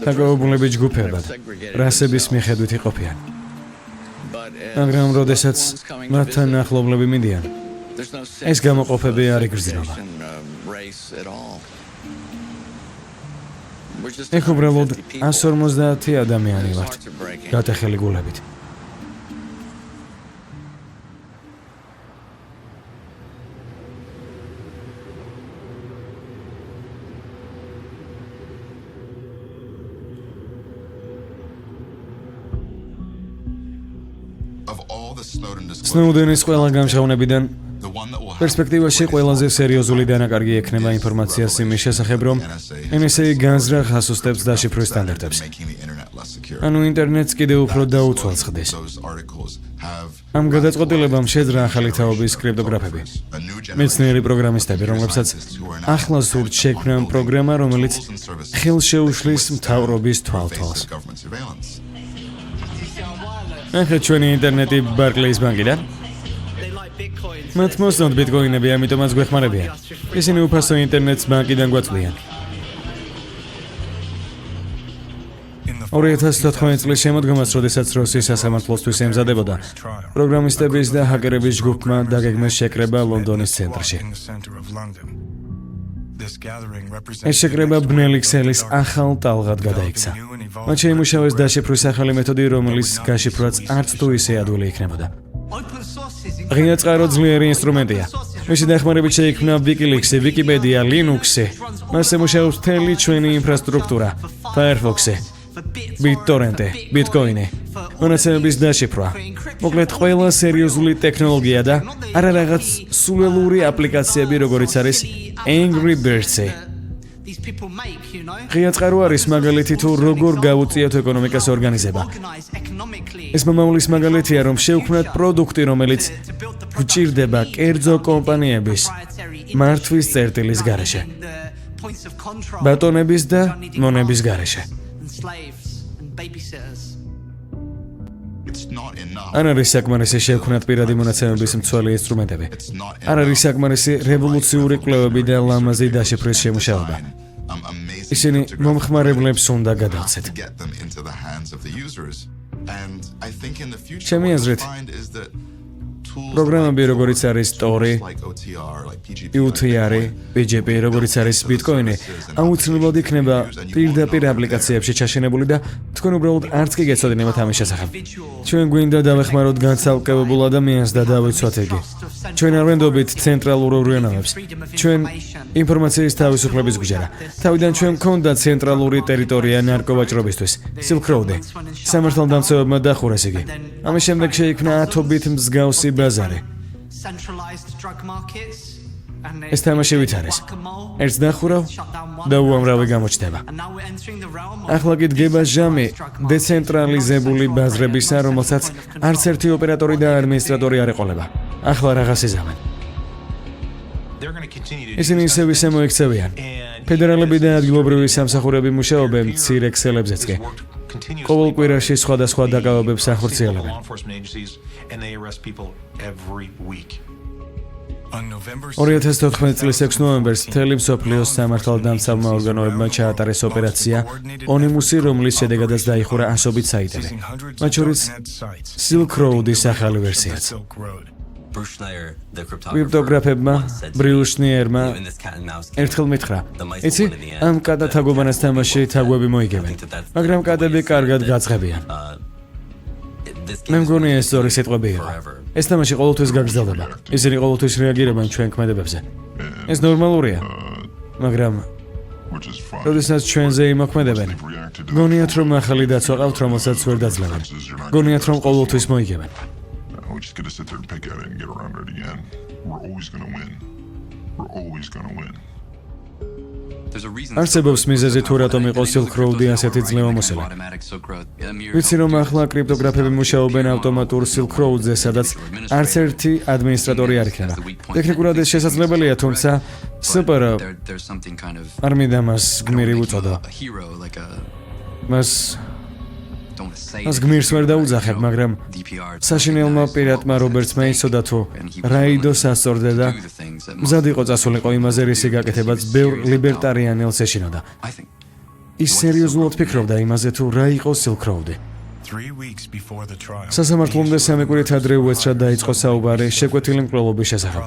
დაგაობულები ჯგუფებად, რასების მიხედვით იყოფიან. მაგრამ როდესაც მათთან ახლობლები მიდიან, ეს გამოყოფები არ იგრძნობა. ეხ უბრალოდ 150 ადამიანი ვართ, გატეხილი გულებით. სნოუდენის ყველა გამჟღავნებიდან პერსპექტივაში ყველაზე სერიოზული დანაკარგი ექნება ინფორმაციას იმის შესახებ, რომ NSA განზრახ ასუსტებს დაშიფრვის სტანდარტებს. ანუ ინტერნეტს კიდევ უფრო დაუცვალს ხდის. ამ გადაწყვეტილებამ შეძრა ახალი თაობის კრიპტოგრაფები. მეცნიერი პროგრამისტები, რომლებსაც ახლა სურთ შექმნან პროგრამა, რომელიც ხელს შეუშლის მთავრობის თვალთვალს. ახლა ჩვენი ინტერნეტი ბარკლეის ბანკიდან. მათ მოსწონთ ბიტკოინები, ამიტომაც გვეხმარებიან. ისინი უფასო ინტერნეტს ბანკიდან გვაწვდიან. 2014 წლის შემოდგომას, როდესაც როსის სასამართლოსთვის ემზადებოდა, პროგრამისტების და ჰაკერების ჯგუფმა დაგეგმეს შეკრება ლონდონის ცენტრში. ეს შეკრება ბნელი ქსელის ახალ ტალღად გადაიქცა. მათ შეიმუშავეს დაშიფრვის ახალი მეთოდი, რომლის გაშიფრვაც არც თუ ისე ადვილი იქნებოდა. ღია წყარო ძლიერი ინსტრუმენტია. მისი დახმარებით შეიქმნა WikiLeaks-ი, Wikipedia, Linux-ი. მასზე მუშაობს მთელი ჩვენი ინფრასტრუქტურა, Firefox-ი, BitTorrent, Bitcoin-ი, მონაცემების დაშიფრვა. მოკლედ, ყველა სერიოზული ტექნოლოგია და არა რაღაც სულელური აპლიკაციები, როგორიც არის Angry Birds-ი. ღია წყარო არის მაგალითი თუ როგორ გაუწიათ ეკონომიკას ორგანიზება. ეს მომავლის მაგალითია, რომ შევქმნათ პროდუქტი, რომელიც გვჭირდება კერძო კომპანიების მართვის წერტილის გარეშე, ბატონების და მონების გარეშე. არ არის საკმარისი შევქმნათ პირადი მონაცემების მცველი ინსტრუმენტები. არ არის საკმარისი რევოლუციური კვლევები და ლამაზი დაშიფვრის შემუშავება. ისინი მომხმარებლებს უნდა გადავცეთ. ჩემი აზრით, პროგრამები, როგორიც არის Tor-ი, UTR-ი, PGP, როგორიც არის Bitcoin-ი, აუცილებლად იქნება პირდაპირ აპლიკაციებში ჩაშენებული და თქვენ უბრალოდ არც კი გეცოდინებათ ამის შესახებ. ჩვენ გვინდა დავეხმაროთ განცალკევებულ ადამიანს და დავიცვათ იგი. ჩვენ არ ვენდობით ცენტრალურ ორგანოებს. ჩვენ ინფორმაციის თავისუფლების გვიჯერა. თავიდან ჩვენ გვქონდა ცენტრალური ტერიტორია ნარკოვაჭრობისთვის, Silk Road-ი. სამართალდამცავებმა დახურეს იგი. ამის შემდეგ შეიქმნა ათობით მსგავსი ბაზარი. ეს თამაში ვითარეს. ერთს დახურავ და უამრავი გამოჩნდება. ახლა კი დგება ჟამი დეცენტრალიზებული ბაზრებისა, რომელსაც არც ერთი ოპერატორი და ადმინისტრატორი არ ეყოლება. ახლა რაღაც იზამენ. ისინი ისევ ისე მოიქცევიან. ფედერალები და ადგილობრივი სამსახურები მუშაობენ მცირე ქსელებზეც კი. ყოველ კვირაში სხვადასხვა დაკავებებს ახორციელებენ. 2014 წლის 6 ნოემბერს მთელი მსოფლიოს სამართალდამცავმა ორგანოებმა ჩაატარეს ოპერაცია ონიმუსი, რომლის შედეგადაც დაიხურა ასობით საიტები, მათ შორის Silk Road-ის ახალი ვერსიაც. კრიპტოგრაფებმა, ბრიუშნიერმა ერთხელ მითხრა, იცი, ამ კატათაგობანას თამაში თაგვები მოიგებენ, მაგრამ კატები კარგად გაწყებიან. მე მგონი ეს ზორი სიტყვები იყო. ეს თამაში ყოველთვის გაგრძელდება. ისინი ყოველთვის რეაგირებენ ჩვენ ქმედებებზე. ეს ნორმალურია. მაგრამ როდესაც ჩვენზე იმოქმედებენ, გონიათ რომ ახალი დაცვა ყავთ, რომელსაც ვერ დაძლებენ. გონიათ რომ ყოველთვის მოიგებენ. We just gotta sit there and pick at it and get around it again. We're always gonna win. We're always gonna win. არსებობს მიზეზი თუ რატომ იყო Silk Road-ი ასეთი ძლევამოსილი. ვიცი რომ ახლა კრიპტოგრაფები მუშაობენ ავტომატურ Silk Road-ზე, სადაც არც ერთი ადმინისტრატორი არ იქნება. ტექნიკურად ეს შესაძლებელია, თუმცა სპრ არ მინდა მას გმირი უწოდო. მას გმირს ვერ დაუძახებ, მაგრამ საშინელმა პირატმა რობერტსმა იცოდა თუ რაიდოს ასწორდა და მზად იყო წასულიყო იმაზე, რისი გაკეთებაც ბევრ ლიბერტარიანელს ეშინოდა. ის სერიოზულად ფიქრობდა იმაზე თუ რა იყო Silk Road-ი. სასამართლომდე სამი კვირით ადრე უეცრად დაიწყო საუბარი შეკვეთილი მკვლელობის შესახებ.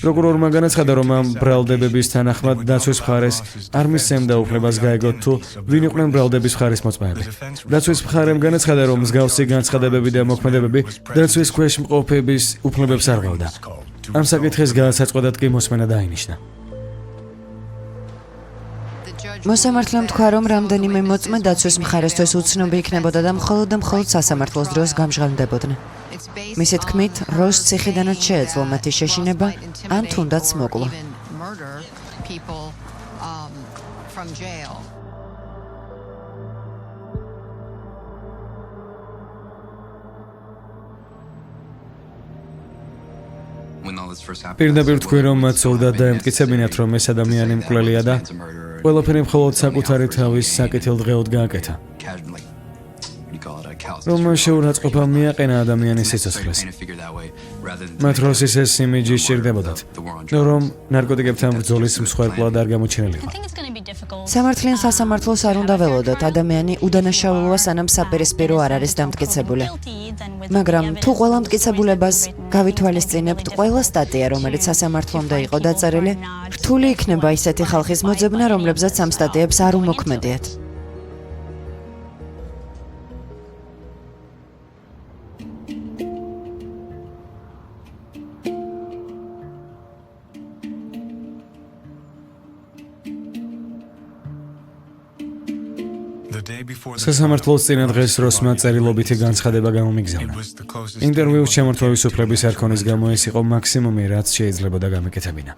პროკურორმა განაცხადა, რომ ამ ბრალდებების თანახმად დაცვის მხარეს არ მისცემდა უფლებას გაეგოთ თუ ვინ იყვნენ ბრალდების მხარის მოწმეები. დაცვის მხარემ განაცხადა, რომ მსგავსი განცხადებები და მოქმედებები დაცვის ქვეშ მყოფების უფლებებს არ ღვევდა. ამ საკითხის განსაწყვეტად კი მოსმენა დაინიშნა. მოსამართლემ თქვა, რომ რამდენიმე მოწმე დაცვის მხარესთვის უცნობი იქნებოდა და მხოლოდ სასამართლოს დროს გამჟღავნდებოდნენ. მისი თქმით, როს ციხიდანაც შეეძლო მათი შეშინება, ან თუნდაც მოკლა. პირდაპირ თქვი, რომ მათ სურდათ დაემტკიცებინათ, რომ ეს ადამიანი მკვლელია და ყველაფერი მხოლოდ საკუთარი თავის საკეთილდღეოდ გააკეთა. რომ შეურაცხყოფა მიაყენა ადამიანის სიცოცხლეს. მათ დროს ეს იმიჯი სჭირდებოდათ, რომ ნარკოტიკებთან ბრძოლის მსხვერპლად არ გამოჩენილიყო. სამართლიან სასამართლოს არ უნდა ველოდოთ, ადამიანი უდანაშაულოა, სანამ საპირისპირო არ არის დამტკიცებული. მაგრამ თუ ყველა მტკიცებულებას გავითვალისწინებთ, ყველა სტატია, რომელიც სასამართლომდე იყო დაწერილი, რთული იქნება ისეთი ხალხის მოძებნა, რომლებსაც ამ სტატიებს არ უმოქმედიათ. სასამართლოს წინა დღეს როსმა წერილობითი განცხადება გამომიგზავნა. ინტერვიუს შემართლების უფლების არქონის გამო ეს იყო მაქსიმუმი, რაც შეიძლებოდა გამეკეთებინა.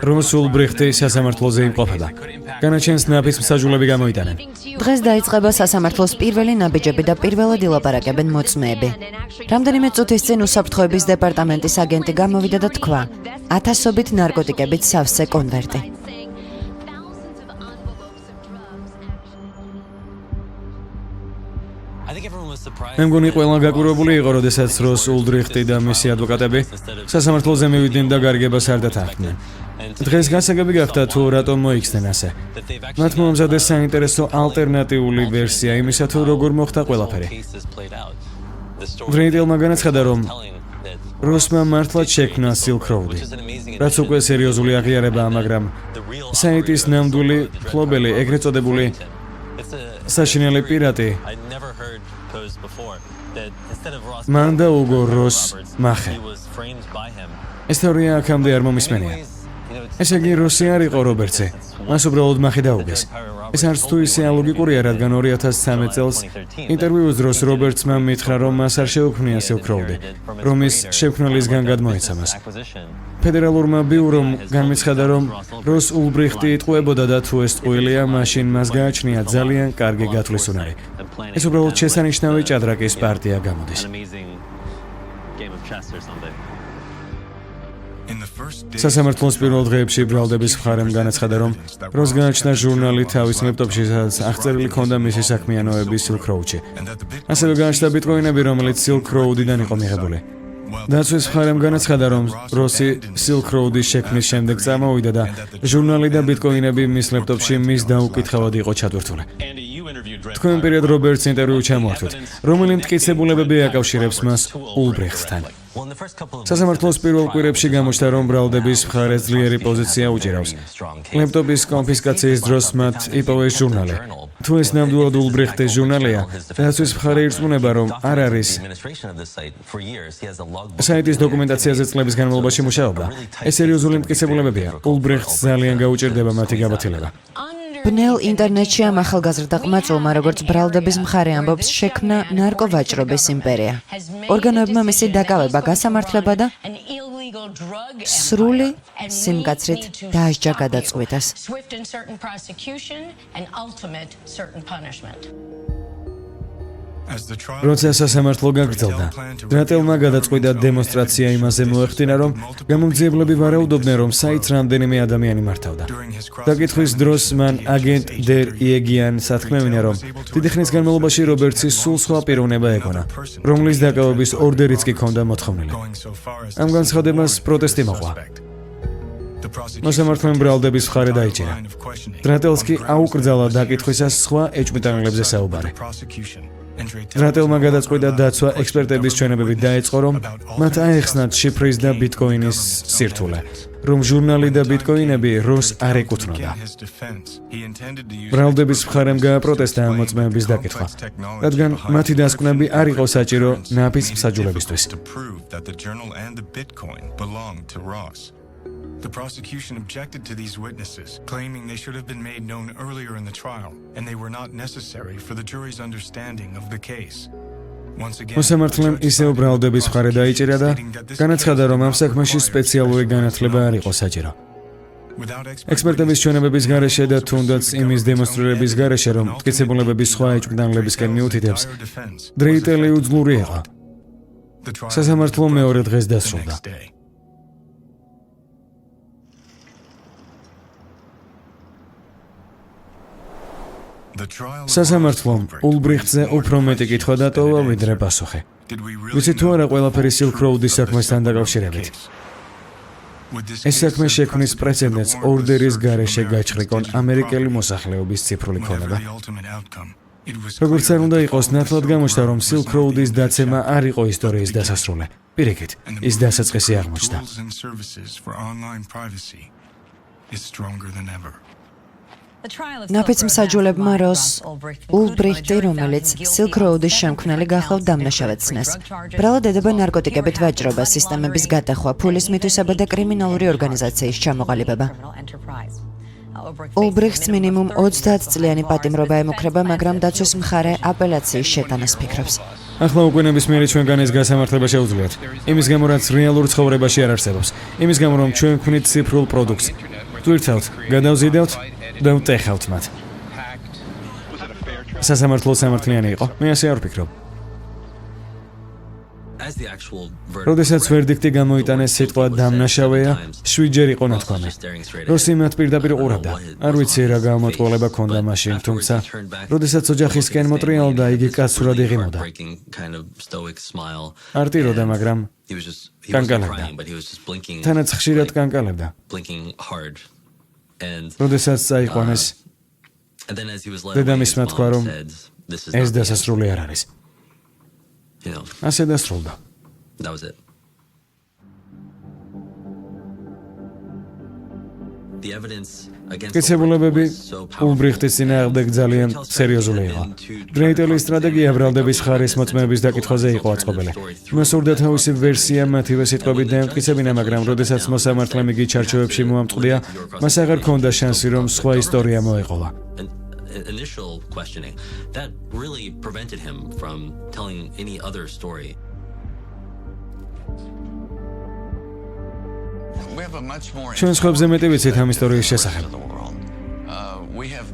როსულ ბრიხტი სასამართლოზე იმყოფება. განაჩენს ნაფის მსაჯულები გამოიტანენ. დღეს დაიწყება სასამართლოს პირველი ნაბიჯები და პირველად ილაპარაკებენ მოწმეები. რამდენიმე წუთის წინ უსაფრთხოების დეპარტამენტის აგენტი გამოვიდა და თქვა, ათასობით ნარკოტიკებით სავსე კონვერტი. მე მგონი ყველა გაკვირვებული იყო, როდესაც როს ულდრიხტი და მისი ადვოკატები სასამართლოზე მივიდნენ და გარიგებას არ დათანხმდნენ. დღეს გასაგები გახდა თუ რატომ მოიქცნენ ასე. მათ მომზადეს საინტერესო ალტერნატიული ვერსია იმისა, თუ როგორ მოხდა ყველაფერი. ვრეიდელმა განაცხადა, რომ როსმა მართლაც შექმნა Silk Road-ი, რაც უკვე სერიოზული აღიარებაა, მაგრამ საიტის ნამდვილი მფლობელი, ეგრეთ წოდებული საშინელი პირატი მან დაუგო როს მახე. ეს თეორია აქამდე არ მომისმენია. ესე იგი, როსი არ იყო რობერტსი, მას უბრალოდ მახე დაუგეს. ეს არც თუ ისე ალოგიკურია, რადგან 2013 წელს ინტერვიუს დროს რობერტსმა მითხრა, რომ მას არ შეუქმნია Silk Road-ი, რომ ის შექმნელისგან გადმოეცა მას. ფედერალურმა ბიურომ განმეცხადა, რომ როს ულბრიხტი იტყუებოდა და თუ ეს ტყუილია, მაშინ მას გააჩნია ძალიან კარგი გათვლის უნარი. ეს უბრალოდ შესანიშნავი ჭადრაკის პარტია გამოდის. სასამართლოს პირველ დღეებში ბრალდების მხარემ განაცხადა, რომ როს გააჩნდა ჟურნალი თავის ლეპტოპში, სადაც აღწერილი ჰქონდა მისი საქმიანობები Silk Road-ში. ასევე გააჩნდა ბიტკოინები, რომელიც Silk Road-დან იყო მიღებული. დაცვის მხარემ განაცხადა, რომ როსი Silk Road-ის შექმნის შემდეგ წამოვიდა და ჟურნალი და ბიტკოინები მის ლეპტოპში მის დაუკითხავად იყო ჩატვირთული. თქვენ პირად რობერტს ინტერვიუ ჩამოართვით, რომელი მტკიცებულებები აკავშირებს მას ულბრიხტთან. სასამართლოს პირველ კვირებში გამოჩნდა, რომ ბრალდების მხარეს ძლიერი პოზიცია უჭირავს. ლეპტოპის კონფისკაციის დროს მათ იპოვეს ჟურნალი. თუ ეს ნამდვილად ულბრიხტის ჟურნალია, დაცვის მხარე ირწმუნება, რომ არ არის საიტის დოკუმენტაციაზე წლების განმავლობაში მუშაობდა. ეს სერიოზული მტკიცებულებებია. ულბრიხტს ძალიან გაუჭირდება მათი გაბათილება. ბნელ ინტერნეტში ამ ახალგაზრდა ყმაწულმა, როგორც ბრალდების მხარე ამბობს, შექმნა ნარკოვაჭრობის იმპერია. ორგანოებმა მისი დაკავება, გასამართლება და სრული სიმკაცრით დაასჯა გადაწყვეტას. როცა სასამართლო გაგრძელდა, დრატელმა გადაწყვიტა დემონსტრაცია იმაზე მოეხდინა, რომ გამომძიებლები ვარაუდობდნენ, რომ საიტს რამდენიმე ადამიანი მართავდა. დაკითხვის დროს მან აგენტ დერ იეგიანს ათქმევინა, რომ დიდი ხნის განმავლობაში რობერტსი სულ სხვა პიროვნება ეგონა, რომლის დაკავების ორდერიც კი ჰქონდა მოთხოვნილი. ამ განცხადებას პროტესტი მოყვა. მოსამართლემ ბრალდების მხარე დაიჭირა. დრატელს კი აუკრძალა დაკითხვისას სხვა ეჭვმიტანილებზე საუბარი. დრატელმა გადაწყვიტა დაცვა ექსპერტების ჩვენებებით დაეწყო, რომ მათ აეხსნათ შიფრის და ბიტკოინის სირთულე, რომ ჟურნალი და ბიტკოინები როს არ ეკუთვნოდა. ბრალდების მხარემ გააპროტესტა ამ მოწმეების დაკითხვა, რადგან მათი დასკვნები არ იყო საჭირო ნაფის მსაჯულებისთვის. The prosecution objected to these witnesses, claiming they should have been made known earlier in the trial, and they were not necessary for the jury's understanding of the case. მოსამართლემ ისევ ბრალდების მხარე დაიჭირა და განაცხადა, რომ ამ საქმეში სპეციალური განათლება არ იყო საჭირო. ექსპერტების ჩვენებების გარეშე და თუნდაც იმის დემონსტრირების გარეშე, რომ მტკიცებულებების სხვა ეჭვმიტანლებისკენ მიუთითებს, დრეიტელი უძლური იყო. სასამართლო მეორე დღეს დასრულდა. სასამართლომ ულბრიხტზე უფრო მეტი კითხვა დატოვა, ვიდრე პასუხი. ვიცით თუ არა ყველაფერი Silk Road-ის საქმესთან დაკავშირებით? ეს საქმე შექმნის პრეცედენტს ორდერის გარეშე გაჩხრიკონ ამერიკელი მოსახლეობის ციფრული ქონება. როგორც არ უნდა იყოს, ნათლად გამოჩნდა, რომ Silk Road-ის დაცემა არ იყო ისტორიის დასასრული. პირიქით, ის დასაწყისი აღმოჩნდა. ნაფიც მსაჯულებმა როს ულბრიხტი, რომელიც Silk Road-ის შემქმნელი გახლავთ, დამნაშავედ ცნეს. ბრალად ედება ნარკოტიკებით ვაჭრობა, სისტემების გადახვა, ფულის მითვისება და კრიმინალური ორგანიზაციის ჩამოყალიბება. ულბრიხტს მინიმუმ 30 წლიანი პატიმრობა ემუქრება, მაგრამ დაცვის მხარე აპელაციის შეტანას ფიქრობს. ახლა უკვე ნებისმიერი ჩვენგანის გასამართლება შეუძლიათ. იმის გამო, რაც რეალურ ცხოვრებაში არ არსებობს. იმის გამო, რომ ჩვენ ვქმნით ციფრულ პროდუქტს. twirtავთ, გადავზიდავთ და ვტეხავთ მათ. სასამართლო სამართლიანი იყო? მე ასე არ ვფიქრობ. როდესაც ვერდიქტი გამოიტანეს, სიტყვა დამნაშავეა 7 ჯერ იყო ნათქვამი. როსი მათ პირდაპირ უყურებდა. არ ვიცი რა გამოტყოლება ქონდა მაშინ, თუმცა როდესაც ოჯახისკენ მოტრიალდა, იგი კაცურად იღიმოდა. არტიროდა, მაგრამ კანკალებდა. თანაც ხშირად კანკალებდა. როდესაც წაიყვანეს, დედამისმა თქვა, რომ ეს დასასრული არ არის. ასე დასრულდა. მტკიცებულებები ულბრიხტის წინააღმდეგ ძალიან სერიოზული იყო. დრეიტელის სტრატეგია ბრალდების ხარის მოწმეების დაკითხვაზე იყო აწყობილი. მას სურდა თავისი ვერსია მათივე სიტყვებით დაემტკიცებინა, მაგრამ როდესაც მოსამართლემ იგი ჩარჩოებში მოამწყდია, მას აღარ ჰქონდა შანსი, რომ სხვა ისტორია მოეყოლა. Initial questioning that really prevented him from telling any other story. ჩვენ სხვებზე მეტი ვიცით ამ ისტორიის შესახებ.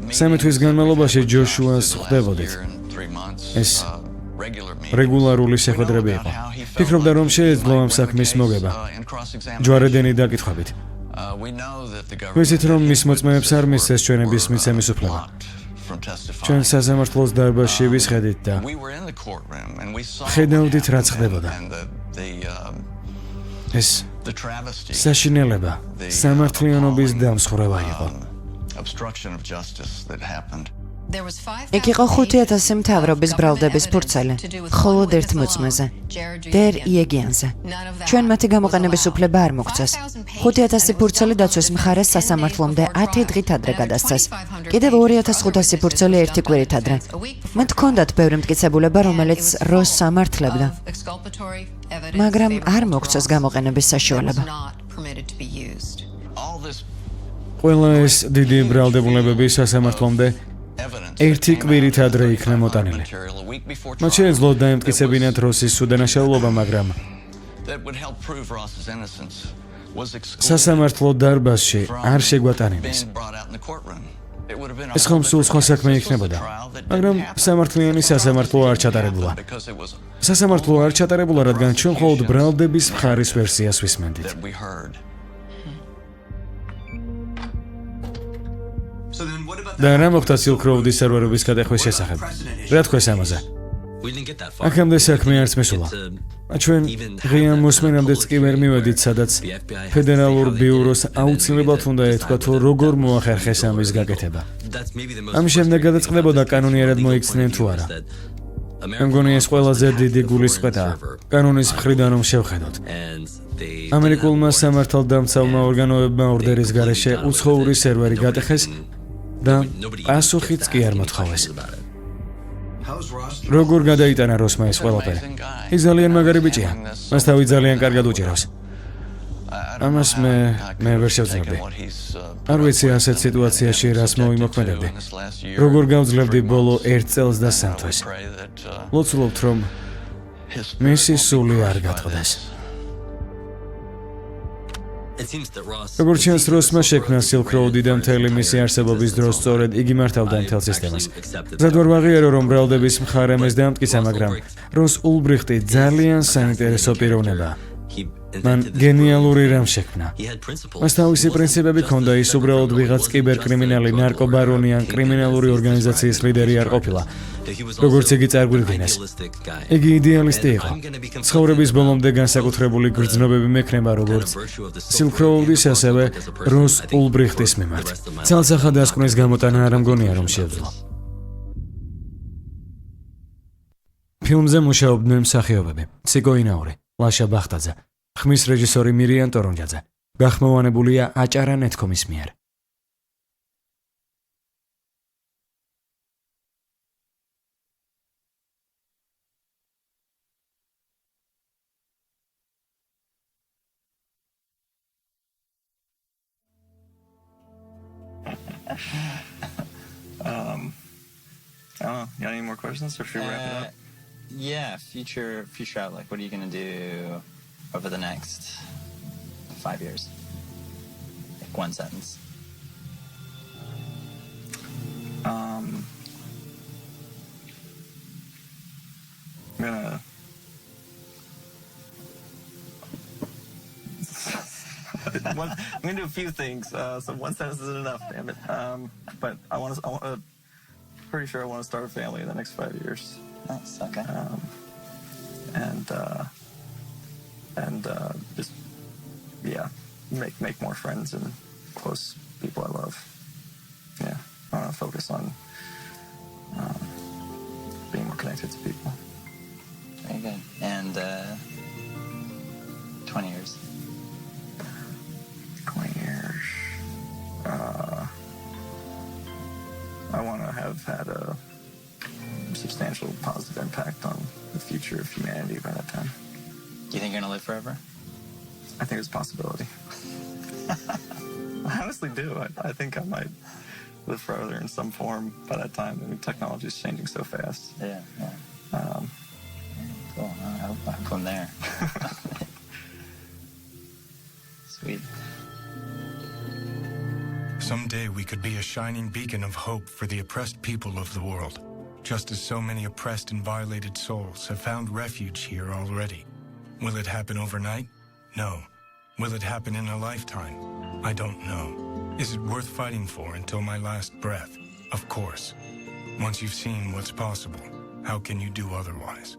3 თვის განმავლობაში ჯოშუას ხვდებოდით. ეს რეგულარული შეხვედრები იყო. ფიქრობდა, რომ შეეძლო ამ საქმის მოგება. ჯვარედინი დაკითხვებით. ვიცით, რომ მის მოწმეებს არ მისცეს ჩვენების მიცემის უფლება. ჩვენ სასამართლოს დარბაზში ვისხედით და ხედავდით, რაც ხდებოდა. ეს საშინელება, სამართლიანობის დამსხვრევა იყო. იქ იყო 5,000 მთავრობის ბრალდების ფურცელი, მხოლოდ ერთ მოწმეზე, დერ იეგიანზე. ჩვენ მათი გამოყენების უფლება არ მოგცეს. 5,000 ფურცელი დაცვის მხარეს სასამართლომდე 10 დღით ადრე გადასცეს. კიდევ 2,500 ფურცელი ერთი კვირით ადრე. მათ ჰქონდათ ბევრი მტკიცებულება, რომელიც როს სამართლებდა, მაგრამ არ მოგცეს გამოყენების საშუალება. ყველა ეს დიდი ბრალდებულებები სასამართლომდე ერთი კვირით ადრე იქნა მოტანილი. მათ შეეძლო დაემტკიცებინათ როსის სუდანაშაულობა, მაგრამ სასამართლო დარბაზში არ შეგვატანილეს. ეს ხომ სულ სხვა საქმე იქნებოდა, მაგრამ სამართლიანი სასამართლო არ ჩატარებულა. სასამართლო არ ჩატარებულა, რადგან ჩვენ მხოლოდ ბრალდების მხარის ვერსიას ვისმენდით. და რა მოხდა Silk Road-ის სერვერების გადახვის შესახებ? რა თქვეს ამაზე? აქამდე საქმე არც მისულა. ჩვენ ღია მოსმენამდეც კი ვერ მივედით, სადაც ფედერალურ ბიუროს აუცილებლად უნდა ეთქვა, თუ როგორ მოახერხეს ამის გაკეთება. ამის შემდეგ გადაწყდებოდა კანონიერად მოიქცნენ თუ არა. მე მგონი ეს ყველაზე დიდი გულისწყეტაა. კანონის მხრიდან რომ შევხედოთ. ამერიკულმა სამართალდამცავმა ორგანოებმა ორდერის გარეშე უცხოური სერვერი გატეხეს და პასუხიც კი არ მოთხოვეს. როგორ გადაიტანა როსმა ეს ყველაფერი? ის ძალიან მაგარი ბიჭია. მას თავი ძალიან კარგად უჭირავს. ამას მე ვერ შევძლებდი. არ ვიცი ასეთ სიტუაციაში რას მოვიმოქმედებდი. როგორ გავძლევდი ბოლო 1 წელს და 3 თვეს. ლოცულობთ რომ მისი სული არ გატყდეს. როგორც ჩანს, როსმა შექმნა Silk Road-ი და მთელი მისი არსებობის დროს სწორედ იგი მართავდა მთელ სისტემას. ზედ ვერ ვაღიარო, რომ ბრალდების მხარე მეს დაამტკიცა, მაგრამ როს ულბრიხტი ძალიან საინტერესო პიროვნებაა. მან გენიალური რამ შექმნა. მას თავისი პრინციპები ჰქონდა, ის უბრალოდ ვიღაც კიბერკრიმინალი, ნარკობარონი ან კრიმინალური ორგანიზაციის ლიდერი არ ყოფილა. როგორც იგი წარგვირგვინეს. იგი იდეალისტი იყო. ცხოვრების ბოლომდე განსაკუთრებული გრძნობები მექნება, როგორც Silk Road-ის, ასევე როს ულბრიხტის მიმართ. ცალსახად დასკვნის გამოტანა არ მგონია, რომ შეეძლო. ფილმზე მუშაობდნენ მსახიობები: ციკო ინაური, ლაშა ბახტაძე, ხმის რეჟისორი მირიან ტორონჯაძე. გახმოვანებულია აჭარა ნეთქომის მიერ. I don't know. You got any more questions, or should we wrap it up? Yeah, future outlook. What are you gonna do over the next 5 years? Like one sentence. I'm gonna do a few things. So one sentence isn't enough, damn it. But pretty sure I want to start a family in the next 5 years. Nice. Okay. Just make more friends and close people I love. Yeah, I want to focus on being more connected to people. Very good. And 20 years. 20 years. I want to have had a substantial positive impact on the future of humanity by that time. Do you think you're gonna live forever? I think it's a possibility. I honestly do. I think I might live forever in some form by that time. I mean, technology is changing so fast. Yeah. Cool. I hope I'm there. Sweet. Someday we could be a shining beacon of hope for the oppressed people of the world, just as so many oppressed and violated souls have found refuge here already. Will it happen overnight? No. Will it happen in a lifetime? I don't know. Is it worth fighting for until my last breath? Of course. Once you've seen what's possible, how can you do otherwise?